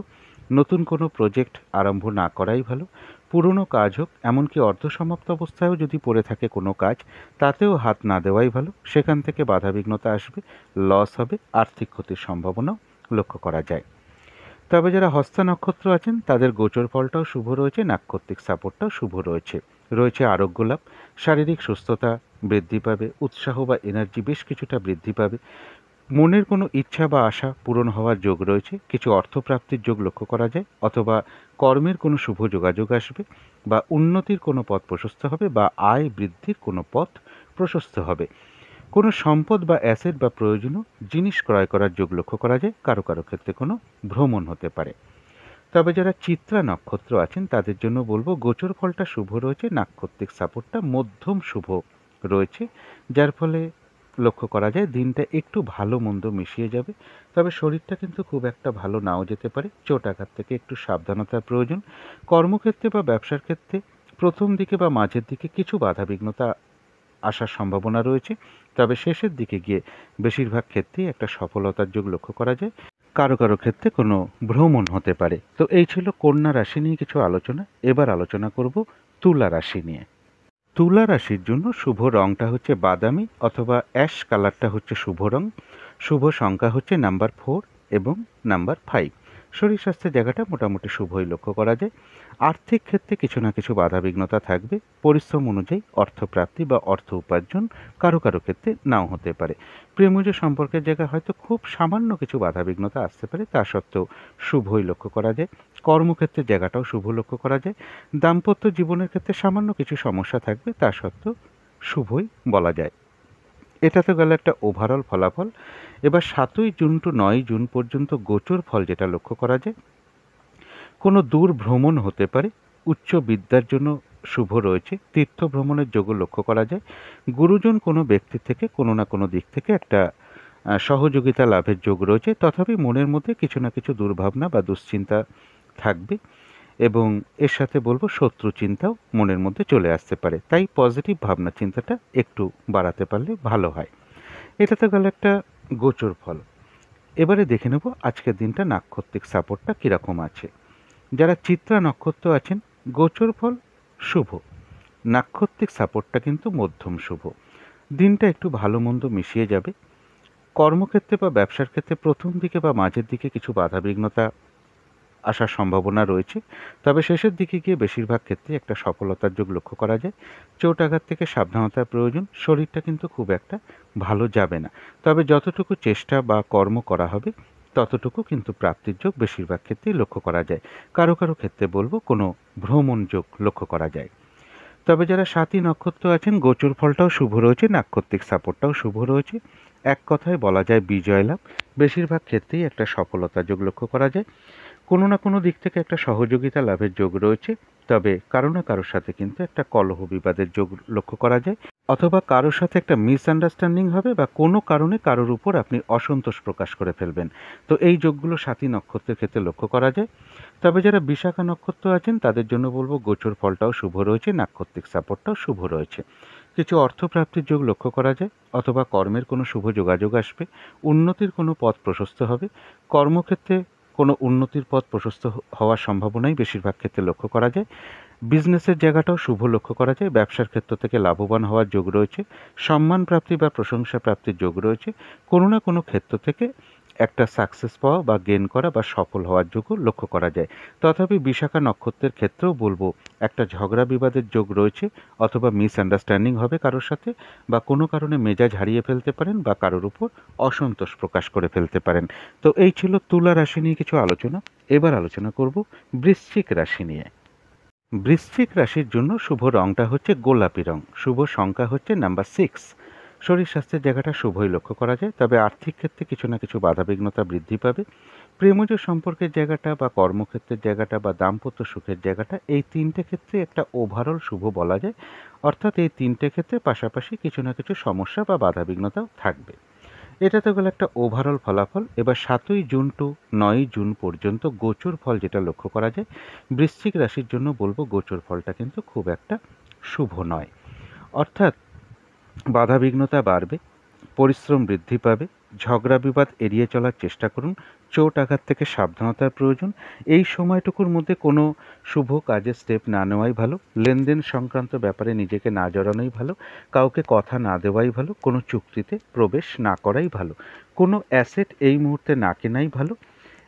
নতুন কোনো প্রজেক্ট আরম্ভ না করাই ভালো। পুরনো কাজ হোক, এমনকি অর্ধসমাপ্ত অবস্থায়ও যদি পড়ে থাকে কোনো কাজ, তাতেও হাত না দেওয়াই ভালো। সেখান থেকে বাধাবিঘ্নতা আসবে, লস হবে, আর্থিক ক্ষতির সম্ভাবনাও লক্ষ্য করা যায়। তবে যারা হস্তা নক্ষত্র আছেন তাদের গোচর ফলটাও শুভ রয়েছে, নাক্ষত্রিক সাপোর্টটাও শুভ রয়েছে। রয়েছে আরোগ্য লাভ, শারীরিক সুস্থতা বৃদ্ধি পাবে, উৎসাহ বা এনার্জি বেশ কিছুটা বৃদ্ধি পাবে। মনের কোনো ইচ্ছা বা আশা পূরণ হওয়ার যোগ রয়েছে। কিছু অর্থপ্রাপ্তির যোগ লক্ষ্য করা যায়, অথবা কর্মের কোনো শুভ যোগাযোগ আসবে, বা উন্নতির কোনো পথ প্রশস্ত হবে, বা আয় বৃদ্ধির কোনো পথ প্রশস্ত হবে। কোনো সম্পদ বা অ্যাসেট বা প্রয়োজনীয় জিনিস ক্রয় করার যোগ লক্ষ্য করা যায়। কারো কারো ক্ষেত্রে কোনো ভ্রমণ হতে পারে। তবে যারা চিত্রা নক্ষত্র আছেন তাদের জন্য বলবো গোচর ফলটা শুভ রয়েছে, নাক্ষত্রিক সাপোর্টটা মধ্যম শুভ রয়েছে, যার ফলে লক্ষ্য করা যায় দিনটা একটু ভালো মন্দ মিশিয়ে যাবে। তবে শরীরটা কিন্তু খুব একটা ভালো নাও যেতে পারে, চোট আঘাত থেকে একটু সাবধানতার প্রয়োজন। কর্মক্ষেত্রে বা ব্যবসার ক্ষেত্রে প্রথম দিকে বা মাঝের দিকে কিছু বাধাবিঘ্নতা আসার সম্ভাবনা রয়েছে, তবে শেষের দিকে গিয়ে বেশিরভাগ ক্ষেত্রেই একটা সফলতার যোগ লক্ষ্য করা যায়। কারো কারো ক্ষেত্রে কোনো ভ্রমণ হতে পারে। তো এই ছিল কন্যা রাশি নিয়ে কিছু আলোচনা। এবার আলোচনা করব তুলা রাশি নিয়ে। তুলা রাশির জন্য শুভ রংটা হচ্ছে বাদামি অথবা অ্যাশ কালারটা হচ্ছে শুভ রং। শুভ সংখ্যা হচ্ছে নাম্বার 4 এবং নাম্বার 5। শরীর স্বাস্থ্যের জায়গাটা মোটামুটি শুভই লক্ষ্য করা যায়। আর্থিক ক্ষেত্রে কিছু না কিছু বাধাবিঘ্নতা থাকবে। পরিশ্রম অনুযায়ী অর্থপ্রাপ্তি বা অর্থ উপার্জন কারো কারো ক্ষেত্রে নাও হতে পারে। প্রেমজ সম্পর্কের জায়গায় হয়তো খুব সামান্য কিছু বাধাবিঘ্নতা আসতে পারে, তা সত্ত্বেও শুভই লক্ষ্য করা যায়। কর্মক্ষেত্রের জায়গাটাও শুভ লক্ষ্য করা যায়। দাম্পত্য জীবনের ক্ষেত্রে সামান্য কিছু সমস্যা থাকবে, তা সত্ত্বেও শুভই বলা যায়। এটা তো গেল একটা ওভারঅল ফলাফল। এবার 7ই জুন টু 9ই জুন পর্যন্ত গোচর ফল যেটা লক্ষ্য করা যায়, কোনো দূর ভ্রমণ হতে পারে। উচ্চ বিদ্যার জন্য শুভ রয়েছে। তীর্থ ভ্রমণের যোগও লক্ষ্য করা যায়। গুরুজন কোনো ব্যক্তির থেকে কোনো না কোনো দিক থেকে একটা সহযোগিতা লাভের যোগ রয়েছে। তথাপি মনের মধ্যে কিছু না কিছু দুর্ভাবনা বা দুশ্চিন্তা থাকবে। এবং এর সাথে বলবো শত্রু চিন্তাও মনের মধ্যে চলে আসতে পারে, তাই পজিটিভ ভাবনা চিন্তাটা একটু বাড়াতে পারলে ভালো হয়। এটা তো গেল একটা গোচর ফল। এবারে দেখে নেব আজকের দিনটা নাক্ষত্রিক সাপোর্টটা কীরকম আছে। যারা চিত্রা নক্ষত্র আছেন, গোচর ফল শুভ, নাক্ষত্রিক সাপোর্টটা কিন্তু মধ্যম শুভ। দিনটা একটু ভালো মন্দ মিশিয়ে যাবে। কর্মক্ষেত্রে বা ব্যবসার ক্ষেত্রে প্রথম দিকে বা মাঝের দিকে কিছু বাধাবিঘ্নতা আসার সম্ভাবনা রয়েছে, তবে শেষের দিকে গিয়ে বেশিরভাগ ক্ষেত্রে একটা সফলতার যোগ লক্ষ্য করা যায়। চোট আঘাত থেকে সাবধানতার প্রয়োজন। শরীরটা কিন্তু খুব একটা ভালো যাবে না, তবে যতটুকু চেষ্টা বা কর্ম করা হবে ততটুকু কিন্তু প্রাপ্তির যোগ বেশিরভাগ ক্ষেত্রেই লক্ষ্য করা যায়। কারো কারো ক্ষেত্রে বলবো কোনো ভ্রমণ যোগ লক্ষ্য করা যায়। তবে যারা সাতী নক্ষত্র আছেন, গোচর ফলটাও শুভ রয়েছে, নাক্ষত্রিক সাপোর্টটাও শুভ রয়েছে। এক কথায় বলা যায় বিজয় লাভ। বেশিরভাগ ক্ষেত্রেই একটা সফলতার যোগ লক্ষ্য করা যায়। কোনো না কোনো দিক থেকে একটা সহযোগিতা লাভের যোগ রয়েছে, তবে কারো না কারোর সাথে কিন্তু একটা কলহ বিবাদের যোগ লক্ষ্য করা যায়, অথবা কারোর সাথে একটা মিসআন্ডারস্ট্যান্ডিং হবে বা কোনো কারণে কারোর উপর আপনি অসন্তোষ প্রকাশ করে ফেলবেন। তো এই যোগগুলো সাতী নক্ষত্রের ক্ষেত্রে লক্ষ্য করা যায়। তবে যারা বিশাখা নক্ষত্র আছেন তাদের জন্য বলবো গোচর ফলটাও শুভ রয়েছে, নাক্ষত্রিক সাপোর্টটাও শুভ রয়েছে। কিছু অর্থপ্রাপ্তির যোগ লক্ষ্য করা যায়, অথবা কর্মের কোনো শুভ যোগাযোগ আসবে, উন্নতির কোনো পথ প্রশস্ত হবে। কর্মক্ষেত্রে কোনো উন্নতির পথ প্রশস্ত হওয়ার সম্ভাবনাই বেশিরভাগ ক্ষেত্রে লক্ষ্য করা যায়। বিজনেসের জায়গাটাও শুভ লক্ষ্য করা যায়। ব্যবসার ক্ষেত্র থেকে লাভবান হওয়ার যোগ রয়েছে। সম্মান প্রাপ্তি বা প্রশংসা প্রাপ্তির যোগ রয়েছে। কোনো না কোনো ক্ষেত্র থেকে একটা সাকসেস পাওয়া বা গেন করা বা সফল হওয়ার যোগও লক্ষ্য করা যায়। তথাপি বিশাখা নক্ষত্রের ক্ষেত্রেও বলবো একটা ঝগড়া বিবাদের যোগ রয়েছে, অথবা মিসআন্ডারস্ট্যান্ডিং হবে কারোর সাথে, বা কোনো কারণে মেজাজ হারিয়ে ফেলতে পারেন বা কারোর উপর অসন্তোষ প্রকাশ করে ফেলতে পারেন। তো এই ছিল তুলা রাশি নিয়ে কিছু আলোচনা। এবার আলোচনা করব বৃশ্চিক রাশি নিয়ে। বৃশ্চিক রাশির জন্য শুভ রংটা হচ্ছে গোলাপি রং, শুভ সংখ্যা হচ্ছে নাম্বার 6। শরীর স্বাস্থ্যের জায়গাটা শুভই লক্ষ্য করা যায়, তবে আর্থিক ক্ষেত্রে কিছু না কিছু বাধাবিঘ্নতা বৃদ্ধি পাবে। প্রেমজ সম্পর্কের জায়গাটা বা কর্মক্ষেত্রের জায়গাটা বা দাম্পত্য সুখের জায়গাটা, এই তিনটে ক্ষেত্রে একটা ওভারঅল শুভ বলা যায়। অর্থাৎ এই তিনটে ক্ষেত্রে পাশাপাশি কিছু না কিছু সমস্যা বা বাধাবিঘ্নতাও থাকবে। এটা তো গেল একটা ওভারঅল ফলাফল। এবার 7ই জুন টু 9ই জুন পর্যন্ত গোচর ফল যেটা লক্ষ্য করা যায়, বৃশ্চিক রাশির জন্য বলবো গোচর ফলটা কিন্তু খুব একটা শুভ নয়। অর্থাৎ বাধাবিঘ্নতা বাড়বে, পরিশ্রম বৃদ্ধি পাবে, ঝগড়া বিবাদ এড়িয়ে চলার চেষ্টা করুন, চোট আঘাত থেকে সাবধানতার প্রয়োজন। এই সময়টুকুর মধ্যে কোনো শুভ কাজে স্টেপ না নেওয়াই ভালো, লেনদেন সংক্রান্ত ব্যাপারে নিজেকে না জড়ানোই ভালো, কাউকে কথা না দেওয়াই ভালো, কোনো চুক্তিতে প্রবেশ না করাই ভালো, কোনো অ্যাসেট এই মুহূর্তে না কেনাই ভালো।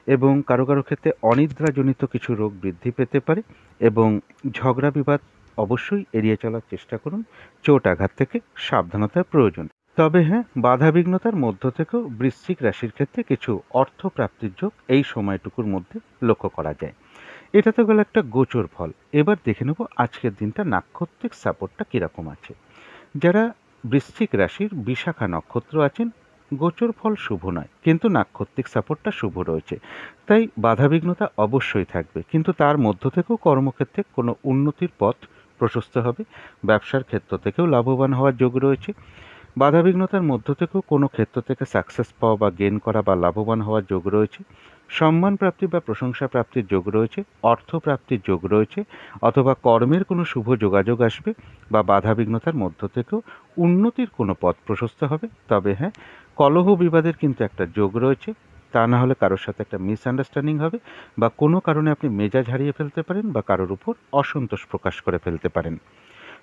এবং কারো কারো ক্ষেত্রে অনিদ্রাজনিত কিছু রোগ বৃদ্ধি পেতে পারে, এবং ঝগড়া বিবাদ অবশ্যই এড়িয়ে চলার চেষ্টা করুন, চোট আঘাত থেকে সাবধানতার প্রয়োজন। তবে হ্যাঁ, বাধাবিঘ্নতার মধ্য থেকেও বৃশ্চিক রাশির ক্ষেত্রে কিছু অর্থ প্রাপ্তির যোগ এই সময়টুকুর মধ্যে লক্ষ্য করা যায়। এটা তো গেল একটা গোচর ফল। এবার দেখে নেব আজকের দিনটা নাক্ষত্রিক সাপোর্টটা কীরকম আছে। যারা বৃশ্চিক রাশির বিশাখা নক্ষত্র আছেন, গোচর ফল শুভ নয়, কিন্তু নাক্ষত্রিক সাপোর্টটা শুভ রয়েছে, তাই বাধাবিঘ্নতা অবশ্যই থাকবে, কিন্তু তার মধ্য থেকেও কর্মক্ষেত্রে কোনো উন্নতির পথ প্রশস্ত হবে। ব্যবসার ক্ষেত্র থেকেও লাভবান হওয়ার যোগ রয়েছে। বাধাবিঘ্নতার মধ্য থেকেও কোনো ক্ষেত্র থেকে সাকসেস পাওয়া বা গেন করা বা লাভবান হওয়ার যোগ রয়েছে। সম্মান প্রাপ্তি বা প্রশংসা প্রাপ্তির যোগ রয়েছে, অর্থ প্রাপ্তির যোগ রয়েছে, অথবা কর্মের কোনো শুভ যোগাযোগ আসবে, বা বাধাবিঘ্নতার মধ্য থেকেও উন্নতির কোনো পথ প্রশস্ত হবে। তবে হ্যাঁ, কলহ বিবাদের কিন্তু একটা যোগ রয়েছে, তা না হলে কারোর সাথে একটা মিসআন্ডারস্ট্যান্ডিং হবে, বা কোনো কারণে আপনি মেজাজ হারিয়ে ফেলতে পারেন বা কারোর উপর অসন্তোষ প্রকাশ করে ফেলতে পারেন।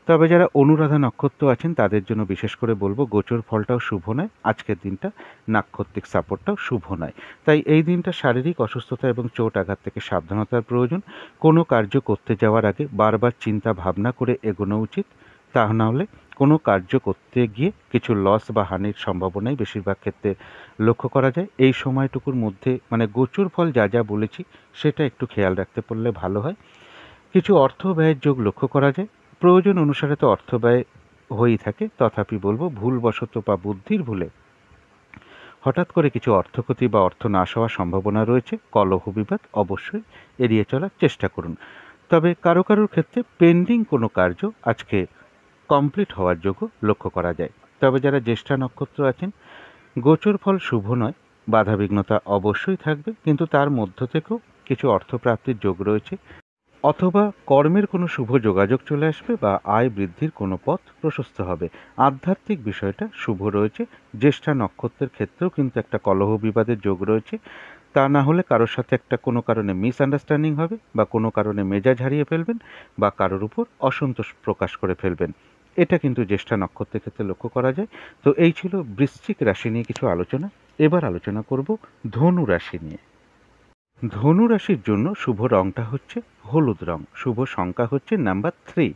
তবে যারা অনুরাধা নক্ষত্র আছেন তাদের জন্য বিশেষ করে বলবো গোচর ফলটাও শুভ নয়, আজকের দিনটা নাক্ষত্রিক সাপোর্টটাও শুভ নয়। তাই এই দিনটা শারীরিক অসুস্থতা এবং চোট আঘাত থেকে সাবধানতার প্রয়োজন। কোনো কার্য করতে যাওয়ার আগে বারবার চিন্তা ভাবনা করে এগোনো উচিত, তা না হলে কোনো কার্য করতে গিয়ে কিছু লস বা হানির সম্ভাবনাই বেশিরভাগ ক্ষেত্রে লক্ষ্য করা যায়। এই সময়টুকুর মধ্যে মানে গোচর ফল যা যা বলেছি সেটা একটু খেয়াল রাখতে পারলে ভালো হয়। কিছু অর্থ ব্যয়ের যোগ লক্ষ্য করা যায়। প্রয়োজন অনুসারে তো অর্থ ব্যয় হয়েই থাকে, তথাপি বলবো ভুলবশত বা বুদ্ধির ভুলে হঠাৎ করে কিছু অর্থক্ষতি বা অর্থ নাশ হওয়ার সম্ভাবনা রয়েছে। কলহ বিবাদ অবশ্যই এড়িয়ে চলার চেষ্টা করুন। তবে কারো কারোর ক্ষেত্রে পেন্ডিং কোনো কার্য আজকে কমপ্লিট হওয়ার যোগও লক্ষ্য করা যায়। তবে যারা জ্যেষ্ঠা নক্ষত্র আছেন, গোচর ফল শুভ নয়, বাধাবিঘ্নতা অবশ্যই থাকবে, কিন্তু তার মধ্য থেকেও কিছু অর্থপ্রাপ্তির যোগ রয়েছে। অথবা কর্মের কোনো শুভ যোগাযোগ চলে আসবে বা আয় বৃদ্ধির কোনো পথ প্রশস্ত হবে। আধ্যাত্মিক বিষয়টা শুভ রয়েছে। জ্যেষ্ঠা নক্ষত্রের ক্ষেত্রেও কিন্তু একটা কলহ বিবাদের যোগ রয়েছে। তা না হলে কারোর সাথে একটা কোনো কারণে মিসআন্ডারস্ট্যান্ডিং হবে বা কোনো কারণে মেজাজ হারিয়ে ফেলবেন বা কারোর উপর অসন্তোষ প্রকাশ করে ফেলবেন। এটা কিন্তু জ্যেষ্ঠা নক্ষত্রের ক্ষেত্রে লক্ষ্য করা যায়। তো এই ছিল বৃশ্চিক রাশি নিয়ে কিছু আলোচনা। এবার আলোচনা করব ধনু রাশি নিয়ে। ধনু রাশির জন্য শুভ রংটা হচ্ছে হলুদ রং, শুভ সংখ্যা হচ্ছে নাম্বার 3।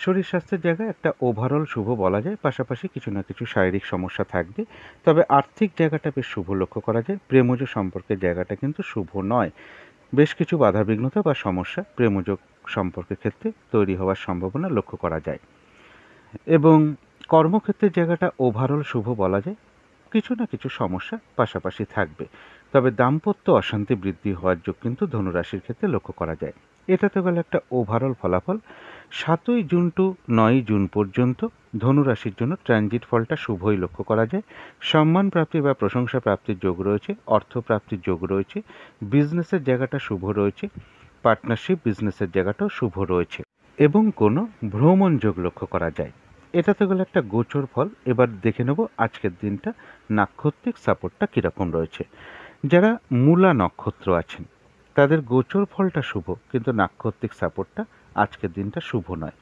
শরীর স্বাস্থ্যের জায়গায় একটা ওভারঅল শুভ বলা যায়, পাশাপাশি কিছু না কিছু শারীরিক সমস্যা থাকবে। তবে আর্থিক জায়গাটা বেশ শুভ লক্ষ্য করা যায়। প্রেমজ সম্পর্কের জায়গাটা কিন্তু শুভ নয়। বেশ কিছু বাধাবিঘ্নতা বা সমস্যা প্রেমজ সম্পর্কের ক্ষেত্রে তৈরি হওয়ার সম্ভাবনা লক্ষ্য করা যায় এবং কর্মক্ষেত্রের জায়গাটা ওভারঅল শুভ বলা যায়। কিছু না কিছু সমস্যা পাশাপাশি থাকবে। তবে দাম্পত্য অশান্তি বৃদ্ধি হওয়ার যোগ কিন্তু ধনুরাশির ক্ষেত্রে লক্ষ্য করা যায়। এটা তো গেল একটা ওভারঅল ফলাফল। 7ই জুন টু 9ই জুন পর্যন্ত ধনুরাশির জন্য ট্রানজিট ফলটা শুভই লক্ষ্য করা যায়। সম্মান প্রাপ্তি বা প্রশংসা প্রাপ্তির যোগ রয়েছে, অর্থ প্রাপ্তির যোগ রয়েছে, বিজনেসের জায়গাটা শুভ রয়েছে, পার্টনারশিপ বিজনেসের জায়গাটাও শুভ রয়েছে এবং কোনো ভ্রমণ যোগ লক্ষ্য করা যায়। এটা তো গেল একটা গোচর ফল। এবার দেখে নেব আজকের দিনটা নাক্ষত্রিক সাপোর্টটা কীরকম রয়েছে। যারা মূলা নক্ষত্র আছেন তাদের গোচর ফলটা শুভ, কিন্তু নাক্ষত্রিক সাপোর্টটা আজকের দিনটা শুভ নয়।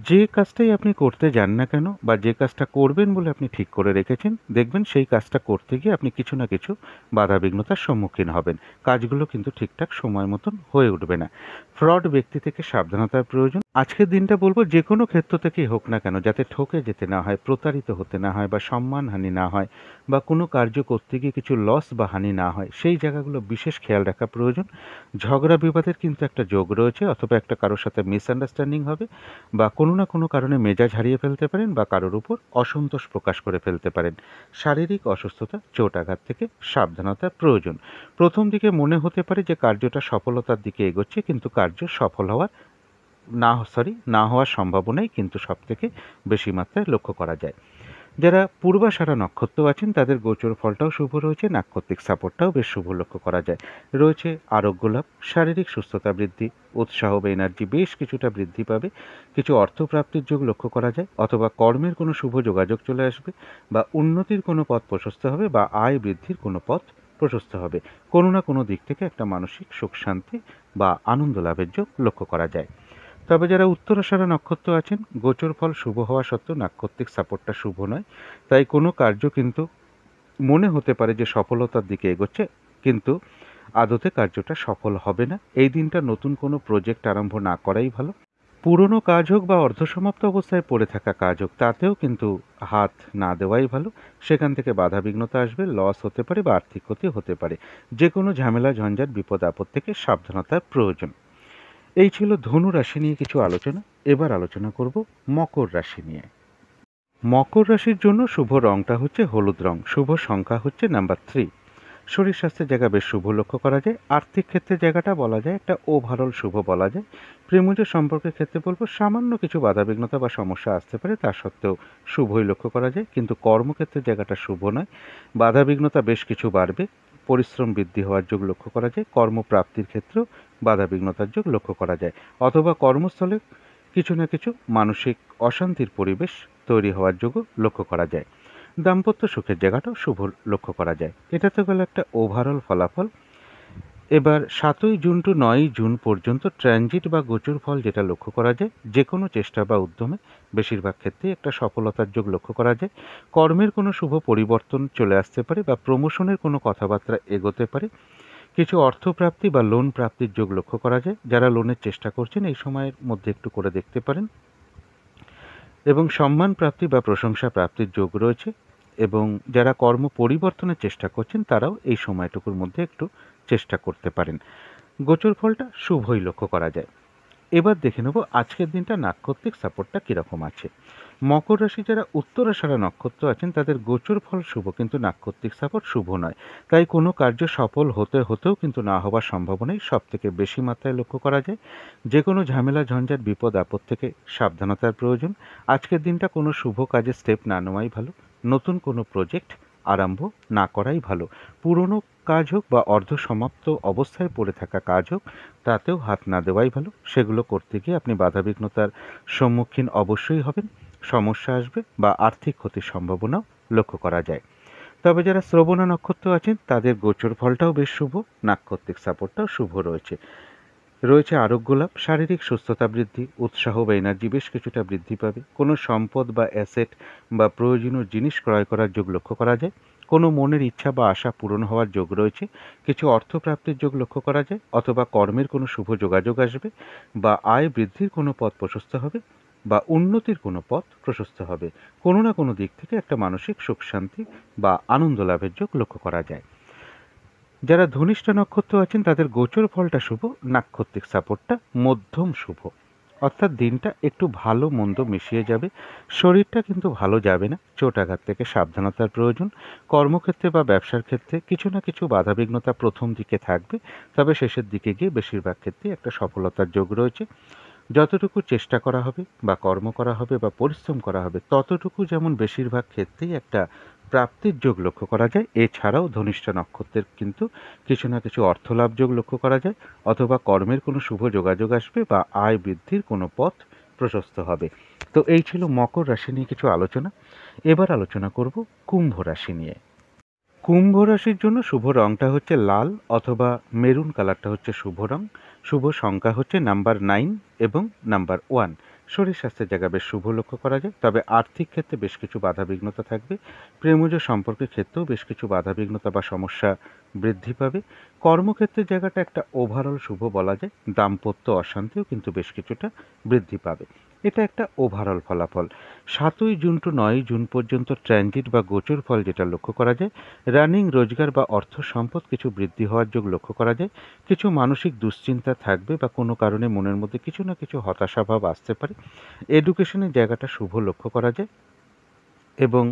যে কাজটাই আপনি করতে যান না কেন বা যে কাজটা করবেন বলে আপনি ঠিক করে রেখেছেন, দেখবেন সেই কাজটা করতে গিয়ে আপনি কিছু না কিছু বাধাবিঘ্নতার সম্মুখীন হবেন। কাজগুলো কিন্তু ঠিকঠাক সময় মতন হয়ে উঠবে না। ফ্রড ব্যক্তি থেকে সাবধানতার প্রয়োজন। আজকের দিনটা বলবো যে কোনো ক্ষেত্র থেকেই হোক না কেন, যাতে ঠকে যেতে না হয়, প্রতারিত হতে না হয় বা সম্মানহানি না হয় বা কোনো কার্য করতে গিয়ে কিছু লস বা হানি না হয়, সেই জায়গাগুলো বিশেষ খেয়াল রাখা প্রয়োজন। ঝগড়া বিবাদের কিন্তু একটা যোগ রয়েছে, অথবা একটা কারোর সাথে মিসআন্ডারস্ট্যান্ডিং হবে বা কোনো না কোনো কারণে মেজাজ হারিয়ে ফেলতে পারেন বা কারোর উপর অসন্তোষ প্রকাশ করে ফেলতে পারেন। শারীরিক অসুস্থতা, চোট আঘাত থেকে সাবধানতার প্রয়োজন। প্রথম দিকে মনে হতে পারে যে কার্যটা সফলতার দিকে এগোচ্ছে, কিন্তু কার্য সফল হওয়ার না হওয়ার সম্ভাবনাই কিন্তু সবথেকে বেশি মাত্রায় লক্ষ্য করা যায়। যারা পূর্বাষাঢ়া নক্ষত্র আছেন তাদের গোচর ফলটাও শুভ রয়েছে, নাক্ষত্রিক সাপোর্টটাও বেশ শুভ লক্ষ্য করা যায়। রয়েছে আরোগ্য লাভ, শারীরিক সুস্থতা বৃদ্ধি, উৎসাহ বা এনার্জি বেশ কিছুটা বৃদ্ধি পাবে। কিছু অর্থপ্রাপ্তির যোগ লক্ষ্য করা যায়, অথবা কর্মের কোনো শুভ যোগাযোগ চলে আসবে বা উন্নতির কোনো পথ প্রশস্ত হবে বা আয় বৃদ্ধির কোনো পথ প্রশস্ত হবে। কোনো না কোনো দিক থেকে একটা মানসিক সুখ শান্তি বা আনন্দ লাভের যোগ লক্ষ্য করা যায়। তবে যারা উত্তরাষাঢ়া নক্ষত্র আছেন, গোচর ফল শুভ হওয়া সত্ত্বেও নাক্ষত্রিক সাপোর্টটা শুভ নয়। তাই কোনো কার্য কিন্তু মনে হতে পারে যে সফলতার দিকে এগোচ্ছে, কিন্তু আদতে কার্যটা সফল হবে না। এই দিনটা নতুন কোনো প্রজেক্ট আরম্ভ না করাই ভালো। পুরনো কাজ হোক বা অর্ধসমাপ্ত অবস্থায় পড়ে থাকা কাজ হোক, তাতেও কিন্তু হাত না দেওয়াই ভালো। সেখান থেকে বাধাবিঘ্নতা আসবে, লস হতে পারে বা আর্থিক ক্ষতি হতে পারে। যে কোনো ঝামেলা ঝঞ্ঝাট বিপদ আপদ থেকে সাবধানতার প্রয়োজন। এই ছিল ধনু রাশি নিয়ে কিছু আলোচনা। এবার আলোচনা করব মকর রাশি নিয়ে। মকর রাশির জন্য শুভ রংটা হচ্ছে হলুদ রং, শুভ সংখ্যা হচ্ছে নাম্বার 3। শরীর স্বাস্থ্যের জায়গা বেশ শুভ লক্ষ্য করা যায়। আর্থিক ক্ষেত্রের জায়গাটা বলা যায় একটা ওভারঅল শুভ বলা যায়। প্রেমজ সম্পর্কের ক্ষেত্রে বলবো সামান্য কিছু বাধাবিঘ্নতা বা সমস্যা আসতে পারে, তা সত্ত্বেও শুভই লক্ষ্য করা যায়। কিন্তু কর্মক্ষেত্রের জায়গাটা শুভ নয়, বাধাবিঘ্নতা বেশ কিছু বাড়বে। পরিশ্রম বৃদ্ধি হওয়ার যোগ লক্ষ্য করা যায়। কর্মপ্রাপ্তির ক্ষেত্রেও বাধাবিঘ্নতার যোগ লক্ষ্য করা যায়, অথবা কর্মস্থলে কিছু না কিছু মানসিক অশান্তির পরিবেশ তৈরি হওয়ার যোগও লক্ষ্য করা যায়। দাম্পত্য সুখের জায়গাটাও শুভ লক্ষ্য করা যায়। এটা তো গেল একটা ওভারঅল ফলাফল। এবার 7ই জুন টু 9ই জুন পর্যন্ত ট্রানজিট বা গোচর ফল যেটা লক্ষ্য করা যায়, যে কোনো চেষ্টা বা উদ্যমে বেশিরভাগ ক্ষেত্রেই একটা সফলতার যোগ লক্ষ্য করা যায়। কর্মের কোনো শুভ পরিবর্তন চলে আসতে পারে বা প্রমোশনের কোনো কথাবার্তা এগোতে পারে। কিছু অর্থপ্রাপ্তি বা লোন প্রাপ্তির যোগ লক্ষ্য করা যায়। যারা লোনের চেষ্টা করছেন এই সময়ের মধ্যে একটু করে দেখতে পারেন। এবং সম্মান প্রাপ্তি বা প্রশংসা প্রাপ্তির যোগ রয়েছে। এবং যারা কর্ম পরিবর্তনের চেষ্টা করছেন তারাও এই সময়টুকুর মধ্যে একটু চেষ্টা করতে পারেন। গোচর ফলটা শুভই লক্ষ্য করা যায়। এবার দেখে নেব আজকের দিনটা নাক্ষত্রিক সাপোর্টটা কীরকম আছে। মকর রাশি যারা উত্তরাষাঢ়া নক্ষত্র আছেন তাদের গোচর ফল শুভ, কিন্তু নাক্ষত্রিক সাপোর্ট শুভ নয়। তাই কোনো কার্য সফল হতেও কিন্তু না হওয়ার সম্ভাবনাই সব থেকে বেশি মাত্রায় লক্ষ্য করা যায়। যে কোনো ঝামেলা ঝঞ্ঝাট বিপদ আপদ থেকে সাবধানতার প্রয়োজন। আজকের দিনটা কোনো শুভ কাজে স্টেপ না নেওয়াই ভালো। নতুন কোনো প্রজেক্ট আরম্ভ না করাই ভালো। পুরনো কাজ হোক বা অর্ধসমাপ্ত অবস্থায় পড়ে থাকা কাজ হোক, তাতেও হাত না দেওয়াই ভালো। সেগুলো করতে গিয়ে আপনি বাধাবিঘ্নতার সম্মুখীন অবশ্যই হবেন, সমস্যা আসবে বা আর্থিক ক্ষতির সম্ভাবনাও লক্ষ্য করা যায়। তবে যারা শ্রবণা নক্ষত্র আছেন তাদের গোচর ফলটাও বেশ শুভ, নাক্ষত্রিক সাপোর্টটাও শুভ রয়েছে। রয়েছে আরোগ্য লাভ, শারীরিক সুস্থতা বৃদ্ধি, উৎসাহ বা এনার্জি বেশ কিছুটা বৃদ্ধি পাবে। কোনো সম্পদ বা অ্যাসেট বা প্রয়োজনীয় জিনিস ক্রয় করার যোগ লক্ষ্য করা যায়। কোনো মনের ইচ্ছা বা আশা পূরণ হওয়ার যোগ রয়েছে। কিছু অর্থ প্রাপ্তির যোগ লক্ষ্য করা যায়, অথবা কর্মের কোনো শুভ যোগাযোগ আসবে, বা আয় বৃদ্ধির কোনো পথ প্রশস্ত হবে, বা উন্নতির কোনো পথ প্রশস্ত হবে। কোনো না কোনো দিক থেকে একটা মানসিক সুখ শান্তি বা আনন্দ লাভের যোগ লক্ষ্য করা যায়। যারা ধনিষ্ঠা নক্ষত্র আছেন তাদের গোচর ফলটা শুভ, নাক্ষত্রিক সাপোর্টটা মধ্যম শুভ। অর্থাৎ দিনটা একটু ভালো মন্দ মিশিয়ে যাবে, শরীরটা কিন্তু ভালো যাবে না, চোট আঘাত থেকে সাবধানতার প্রয়োজন। কর্মক্ষেত্রে বা ব্যবসার ক্ষেত্রে কিছু না কিছু বাধাবিঘ্নতা প্রথম দিকে থাকবে, তবে শেষের দিকে গিয়ে বেশিরভাগ ক্ষেত্রে একটা সফলতার যোগ রয়েছে। যতটুকু চেষ্টা করা হবে বা কর্ম করা হবে বা পরিশ্রম করা হবে, ততটুকু যেমন বেশিরভাগ ক্ষেত্রেই একটা প্রাপ্তির যোগ লক্ষ্য করা যায়। এছাড়াও ধনিষ্ঠা নক্ষত্রের কিন্তু কিছু না কিছু অর্থলাভ যোগ লক্ষ্য করা যায়, অথবা কর্মের কোনো শুভ যোগাযোগ আসবে বা আয় বৃদ্ধির কোনো পথ প্রশস্ত হবে। তো এই ছিল মকর রাশি নিয়ে কিছু আলোচনা। এবার আলোচনা করব কুম্ভ রাশি নিয়ে। কুম্ভ রাশির জন্য শুভ রংটা হচ্ছে লাল অথবা মেরুন কালারটা হচ্ছে শুভ রং। শুভ সংখ্যা হচ্ছে নাম্বার 9 এবং নাম্বার 1। শরীর স্বাস্থ্যের জায়গা বেশ শুভ লক্ষ্য করা যায়, তবে আর্থিক ক্ষেত্রে বেশ কিছু বাধাবিঘ্নতা থাকবে। প্রেমজ সম্পর্কের ক্ষেত্রেও বেশ কিছু বাধাবিঘ্নতা বা সমস্যা বৃদ্ধি পাবে। কর্মক্ষেত্রের জায়গাটা একটা ওভারঅল শুভ বলা যায়। দাম্পত্য অশান্তিও কিন্তু বেশ কিছুটা বৃদ্ধি পাবে। এটা একটা ওভারঅল ফলাফল। 7ই জুন টু 9ই জুন পর্যন্ত ট্রানজিট বা গোচর ফল যেটা লক্ষ্য করা যায়, রানিং রোজগার বা অর্থ সম্পদ কিছু বৃদ্ধি হওয়ার যোগ লক্ষ্য করা যায়। কিছু মানসিক দুশ্চিন্তা থাকবে বা কোনো কারণে মনের মধ্যে কিছু না কিছু হতাশাভাব আসতে পারে। এডুকেশনের জায়গাটা শুভ লক্ষ্য করা যায়, এবং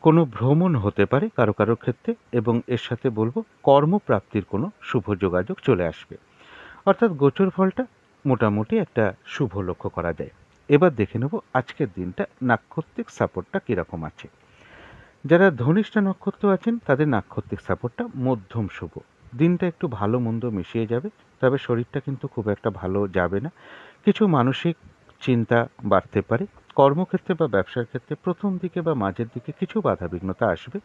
কোনো ভ্রমণ হতে পারে কারো কারো ক্ষেত্রে, এবং এর সাথে বলবো কর্মপ্রাপ্তির কোনো শুভ যোগাযোগ চলে আসবে। অর্থাৎ গোচর ফলটা মোটামুটি একটা শুভ লক্ষ্য করা যায়। এবার দেখে নেব আজকের দিনটা নাক্ষত্রিক সাপোর্টটা কীরকম আছে। যারা ধনিষ্ঠা নক্ষত্র আছেন তাদের নাক্ষত্রিক সাপোর্টটা মধ্যম শুভ। দিনটা একটু ভালো মন্দ মিশিয়ে যাবে, তবে শরীরটা কিন্তু খুব একটা ভালো যাবে না। কিছু মানসিক চিন্তা বাড়তে পারে। কর্মক্ষেত্রে বা ব্যবসার ক্ষেত্রে প্রথম দিকে বা মাঝের দিকে কিছু বাধাবিঘ্নতা আসবে,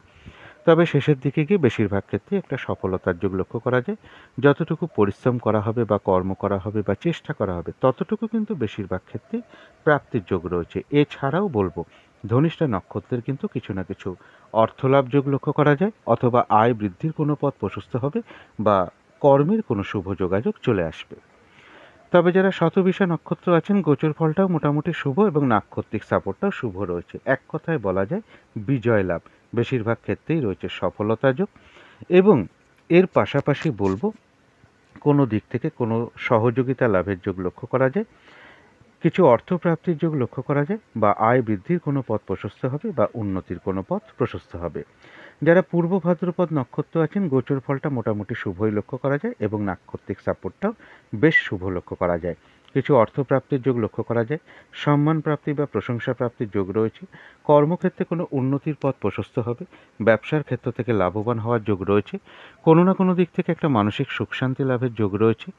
তবে শেষের দিকে গিয়ে বেশিরভাগ ক্ষেত্রে একটা সফলতার যোগ লক্ষ্য করা যায়। যতটুকু পরিশ্রম করা হবে বা কর্ম করা হবে বা চেষ্টা করা হবে, ততটুকু কিন্তু বেশিরভাগ ক্ষেত্রে প্রাপ্তির যোগ রয়েছে। এছাড়াও বলবো ধনিষ্ঠা নক্ষত্রের কিন্তু কিছু না কিছু অর্থলাভ যোগ লক্ষ্য করা যায়, অথবা আয় বৃদ্ধির কোনো পথ প্রশস্ত হবে, বা কর্মের কোনো শুভ যোগাযোগ চলে আসবে। তবে যারা শতবিশা নক্ষত্র আছেন গোচর ফলটাও মোটামুটি শুভ এবং নাক্ষত্রিক সাপোর্টটাও শুভ রয়েছে। এক কথায় বলা যায় বিজয় লাভ বেশিরভাগ ক্ষেত্রেই রয়েছে, সফলতা যোগ। এবং এর পাশাপাশি বলবো কোনো দিক থেকে কোনো সহযোগিতা লাভের যোগ লক্ষ্য করা যায়। কিছু অর্থপ্রাপ্তির যোগ লক্ষ্য করা যায়, বা আয় বৃদ্ধির কোনো পথ প্রশস্ত হবে বা উন্নতির কোনো পথ প্রশস্ত হবে। যারা পূর্ব ভাদ্রপদ নক্ষত্র আছেন গোচর ফলটা মোটামুটি শুভই লক্ষ্য করা যায়, এবং নাক্ষত্রিক সাপোর্টটাও বেশ শুভ লক্ষ্য করা যায়। কিছু অর্থপ্রাপ্তির যোগ লক্ষ্য করা যায়, সম্মান প্রাপ্তি বা প্রশংসা প্রাপ্তির যোগ রয়েছে। কর্মক্ষেত্রে কোনো উন্নতির পথ প্রশস্ত হবে। ব্যবসার ক্ষেত্র থেকে লাভবান হওয়ার যোগ রয়েছে। কোনো না কোনো দিক থেকে একটা মানসিক সুখ শান্তি লাভের যোগ রয়েছে,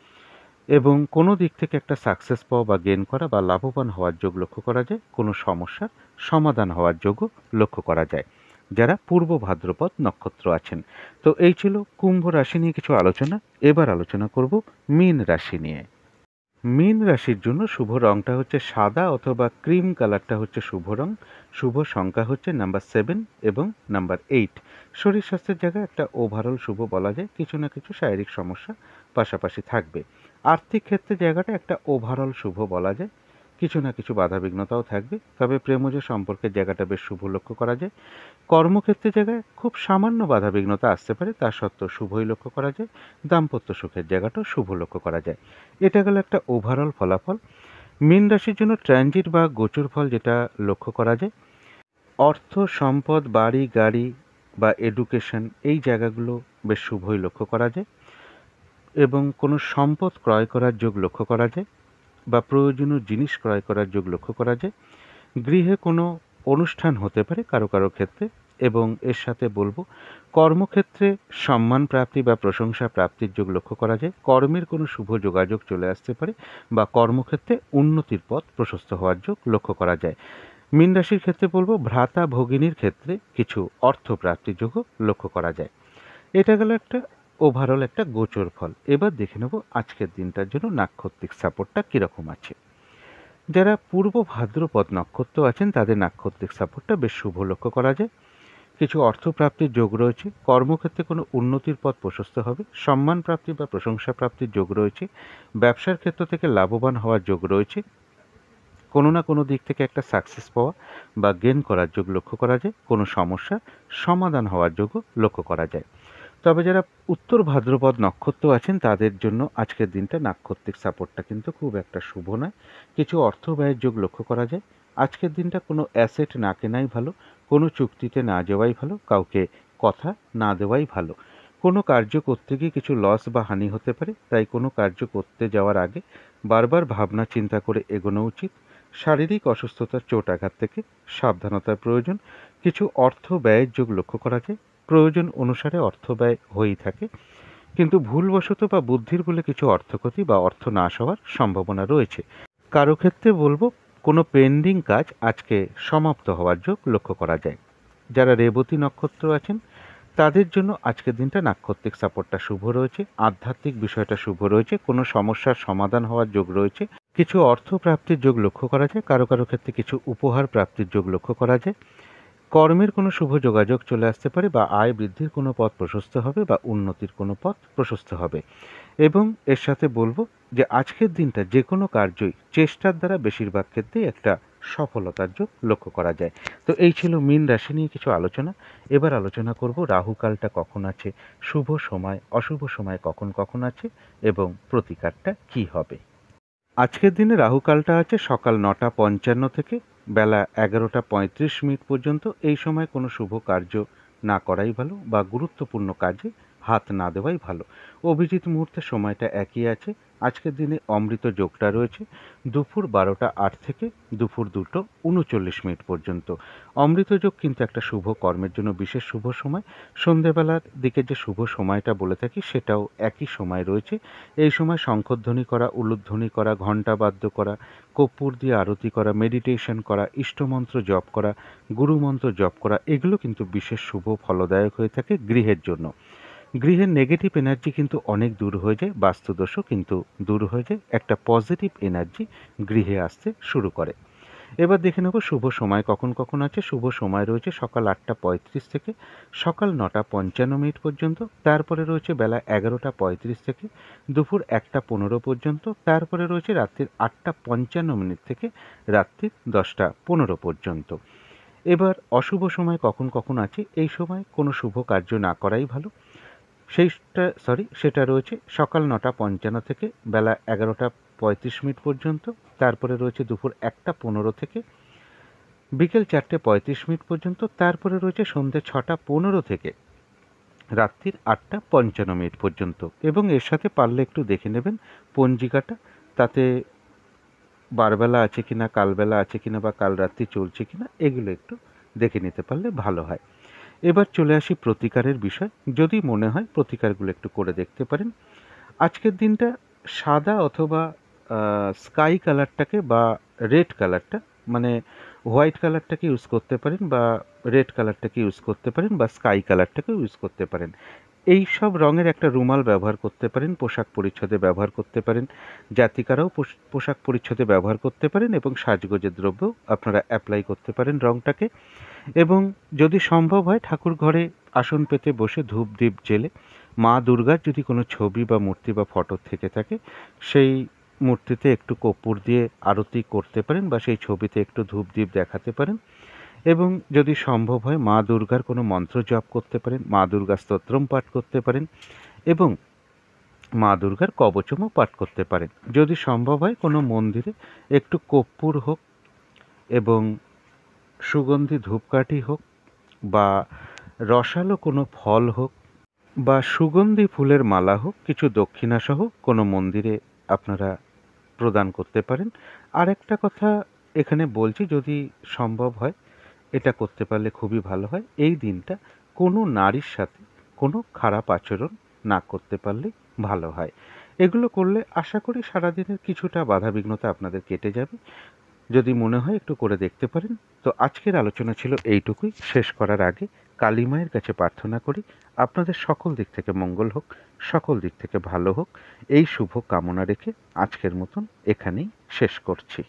এবং কোনো দিক থেকে একটা সাকসেস পাওয়া বা গেন করা বা লাভবান হওয়ার যোগ লক্ষ্য করা যায়। কোনো সমস্যার সমাধান হওয়ার যোগও লক্ষ্য করা যায় যারা পূর্ব ভাদ্রপদ নক্ষত্র আছেন। তো এই ছিল কুম্ভ রাশি নিয়ে কিছু আলোচনা। এবার আলোচনা করব মীন রাশি নিয়ে। মীন রাশির জন্য শুভ রংটা হচ্ছে সাদা অথবা ক্রিম কালারটা হচ্ছে শুভ রং। শুভ সংখ্যা হচ্ছে নাম্বার 7 এবং নাম্বার 8। শরীর স্বাস্থ্যের জায়গায় একটা ওভারঅল শুভ বলা যায়। কিছু না কিছু শারীরিক সমস্যা পাশাপাশি থাকবে। আর্থিক ক্ষেত্রে জায়গাটা একটা ওভারঅল শুভ বলা যায়। কিছু না কিছু বাধাবিঘ্নতাও থাকবে, তবে প্রেমজ সম্পর্কের জায়গাটা বেশ শুভ লক্ষ্য করা যায়। কর্মক্ষেত্রের জায়গায় খুব সামান্য বাধাবিঘ্নতা আসতে পারে, তা সত্ত্বেও শুভই লক্ষ্য করা যায়। দাম্পত্য সুখের জায়গাটাও শুভ লক্ষ্য করা যায়। এটা গেল একটা ওভারঅল ফলাফল। মীন রাশির জন্য ট্রানজিট বা গোচর ফল যেটা লক্ষ্য করা যায়, অর্থ সম্পদ বাড়ি গাড়ি বা এডুকেশন এই জায়গাগুলো বেশ শুভই লক্ষ্য করা যায়, এবং কোনো সম্পদ ক্রয় করার যোগ লক্ষ্য করা যায় বা প্রয়োজনীয় জিনিস ক্রয় করার যোগ লক্ষ্য করা যায়। গৃহে কোনো অনুষ্ঠান হতে পারে কারো কারো ক্ষেত্রে, এবং এর সাথে বলবো কর্মক্ষেত্রে সম্মান প্রাপ্তি বা প্রশংসা প্রাপ্তির যোগ লক্ষ্য করা যায়। কর্মের কোনো শুভ যোগাযোগ চলে আসতে পারে বা কর্মক্ষেত্রে উন্নতির পথ প্রশস্ত হওয়ার যোগ লক্ষ্য করা যায়। মীন রাশির ক্ষেত্রে বলবো ভ্রাতা ভগিনীর ক্ষেত্রে কিছু অর্থ প্রাপ্তির যোগও লক্ষ্য করা যায়। এটা গেল একটা ওভারঅল একটা গোচর ফল। এবার দেখে নেব আজকের দিনটার জন্য নাক্ষত্রিক সাপোর্টটা কীরকম আছে। যারা পূর্ব ভাদ্রপদ নক্ষত্র আছেন তাদের নাক্ষত্রিক সাপোর্টটা বেশ শুভ লক্ষ্য করা যায়। কিছু অর্থপ্রাপ্তির যোগ রয়েছে, কর্মক্ষেত্রে কোনো উন্নতির পথ প্রশস্ত হবে, সম্মান প্রাপ্তি বা প্রশংসা প্রাপ্তির যোগ রয়েছে, ব্যবসার ক্ষেত্র থেকে লাভবান হওয়ার যোগ রয়েছে, কোনো না কোনো দিক থেকে একটা সাকসেস পাওয়া বা গেন করার যোগ লক্ষ্য করা যায়, কোনো সমস্যার সমাধান হওয়ার যোগও লক্ষ্য করা যায়। তবে যারা উত্তর ভাদ্রপদ নক্ষত্র আছেন তাদের জন্য আজকের দিনটা নাক্ষত্রিক সাপোর্টটা কিন্তু খুব একটা শুভ নয়। কিছু অর্থ ব্যয়ের যোগ লক্ষ্য করা যায়। আজকের দিনটা কোনো অ্যাসেট না কেনাই ভালো, কোনো চুক্তিতে না যাওয়াই ভালো, কাউকে কথা না দেওয়াই ভালো। কোনো কার্য করতে গিয়ে কিছু লস বা হানি হতে পারে, তাই কোনো কার্য করতে যাওয়ার আগে বারবার ভাবনা চিন্তা করে এগোনো উচিত। শারীরিক অসুস্থতার চোট আঘাত থেকে সাবধানতার প্রয়োজন। কিছু অর্থ ব্যয়ের যোগ লক্ষ্য করা যায়। প্রয়োজন অনুসারে অর্থ ব্যয় হয়েই থাকে, কিন্তু ভুলবশত বা বুদ্ধির বলে কিছু অর্থক্ষতি বা অর্থ নাশ হওয়ার সম্ভাবনা রয়েছে। কারো ক্ষেত্রে বলবো কোনো পেন্ডিং কাজ আজকে সমাপ্ত হওয়ার যোগ লক্ষ্য করা যায়। যারা রেবতী নক্ষত্র আছেন তাদের জন্য আজকের দিনটা নাক্ষত্রিক সাপোর্টটা শুভ রয়েছে, আধ্যাত্মিক বিষয়টা শুভ রয়েছে, কোনো সমস্যার সমাধান হওয়ার যোগ রয়েছে, কিছু অর্থ প্রাপ্তির যোগ লক্ষ্য করা যায়, কারো কারো ক্ষেত্রে কিছু উপহার প্রাপ্তির যোগ লক্ষ্য করা যায়। কর্মের কোনো শুভ যোগাযোগ চলে আসতে পারে বা আয় বৃদ্ধির কোনো পথ প্রশস্ত হবে বা উন্নতির কোনো পথ প্রশস্ত হবে। এবং এর সাথে বলবো যে আজকের দিনটা যে কোনো কার্যই চেষ্টার দ্বারা বেশিরভাগ ক্ষেত্রেই একটা সফলতার যোগ লক্ষ্য করা যায়। তো এই ছিল মীন রাশি নিয়ে কিছু আলোচনা। এবার আলোচনা করব রাহুকালটা কখন আছে, শুভ সময় অশুভ সময় কখন কখন আছে এবং প্রতিকারটা কি হবে। আজকের দিনে রাহুকালটা আছে সকাল 9:55 থেকে বেলা 11:35 পর্যন্ত। এই সময় কোনো শুভ কার্য না করাই ভালো বা গুরুত্বপূর্ণ কাজে হাত না দেওয়াই ভালো। অভিজিৎ মুহূর্তের সময়টা একই আছে। আজকের দিনে অমৃত যোগটা রয়েছে দুপুর 12:08 থেকে দুপুর 2:39 পর্যন্ত। অমৃত যোগ কিন্তু একটা শুভ কর্মের জন্য বিশেষ শুভ সময়। সন্ধেবেলার দিকে যে শুভ সময়টা বলে থাকি সেটাও একই সময় রয়েছে। এই সময় শঙ্খধ্বনি করা, উলুধ্বনি করা, ঘণ্টা বাদ্য করা, কর্পূর দিয়ে আরতি করা, মেডিটেশন করা, ইষ্টমন্ত্র জপ করা, গুরুমন্ত্র জপ করা এগুলো কিন্তু বিশেষ শুভ ফলদায়ক হয়ে থাকে গৃহের জন্য। গৃহের নেগেটিভ এনার্জি কিন্তু অনেক দূর হয়ে যায়, বাস্তুদোষও কিন্তু দূর হয়ে যায়, একটা পজিটিভ এনার্জি গৃহে আসতে শুরু করে। এবার দেখে নেব শুভ সময় কখন কখন আছে। শুভ সময় রয়েছে সকাল 8:35 থেকে সকাল 9:55 পর্যন্ত। তারপরে রয়েছে বেলা 11:35 থেকে দুপুর 1:15 পর্যন্ত। তারপরে রয়েছে রাত্রির 8:55 থেকে রাত্রির 10:15 পর্যন্ত। এবার অশুভ সময় কখন কখন আছে, এই সময় কোনো শুভ কার্য না করাই ভালো। সেটা রয়েছে সকাল 9:55 থেকে বেলা 11:35 পর্যন্ত। তারপরে রয়েছে দুপুর 1:15 থেকে বিকেল 4:35 পর্যন্ত। তারপরে রয়েছে সন্ধ্যে 6:15 থেকে রাত্রির 8:55 পর্যন্ত। এবং এর সাথে পারলে একটু দেখে নেবেন পঞ্জিকাটা, তাতে বারবেলা আছে কিনা, কালবেলা আছে কিনা বা কাল রাত্রি চলছে কিনা এগুলো একটু দেখে নিতে পারলে ভালো হয়। এবার চলে আসি প্রতিকারের বিষয়। যদি মনে হয় প্রতিকারগুলো একটু করে দেখতে পারেন। আজকের দিনটা সাদা অথবা স্কাই কালারটাকে বা রেড কালারটা, মানে হোয়াইট কালারটাকে ইউজ করতে পারেন বা রেড কালারটাকে ইউজ করতে পারেন বা স্কাই কালারটাকেও ইউজ করতে পারেন। এই সব রঙের একটা রুমাল ব্যবহার করতে পারেন, পোশাক পরিচ্ছদে ব্যবহার করতে পারেন, জাতিকারাও পোশাক পরিচ্ছদে ব্যবহার করতে পারেন এবং সাজগোজের দ্রব্যও আপনারা অ্যাপ্লাই করতে পারেন রঙটাকে। এবং যদি সম্ভব হয় ঠাকুর ঘরে আসন পেতে বসে ধূপ দ্বীপ জেলে মা দুর্গার যদি কোনো ছবি বা মূর্তি বা ফটো থেকে থাকে সেই মূর্তিতে একটু কর্পূর দিয়ে আরতি করতে পারেন বা সেই ছবিতে একটু ধূপ দ্বীপ দেখাতে পারেন। এবং যদি সম্ভব হয় মা দুর্গার কোনো মন্ত্র জপ করতে পারেন, মা দুর্গা স্তোত্রম পাঠ করতে পারেন এবং মা দুর্গার কবচমও পাঠ করতে পারেন। যদি সম্ভব হয় কোনো মন্দিরে একটু কর্পূর হোক এবং সুগন্ধি ধূপকাঠি হোক বা রসালো কোনো ফল হোক বা সুগন্ধি ফুলের মালা হোক, কিছু দক্ষিণাসহ কোনো মন্দিরে আপনারা প্রদান করতে পারেন। আর একটা কথা এখানে বলছি, যদি সম্ভব হয় এটা করতে পারলে খুবই ভালো হয়। এই দিনটা কোনো নারীর সাথে কোনো খারাপ আচরণ না করতে পারলেই ভালো হয়। এগুলো করলে আশা করি সারাদিনের কিছুটা বাধাবিঘ্নতা আপনাদের কেটে যাবে। যদি মনে হয় একটু করে দেখতে পারেন। তো আজকের আলোচনা ছিল এইটুকুই। শেষ করার আগে কালী মায়ের কাছে প্রার্থনা করি আপনাদের সকল দিক থেকে মঙ্গল হোক, সকল দিক থেকে ভালো হোক, এই শুভ কামনা রেখে আজকের মতন এখানেই শেষ করছি।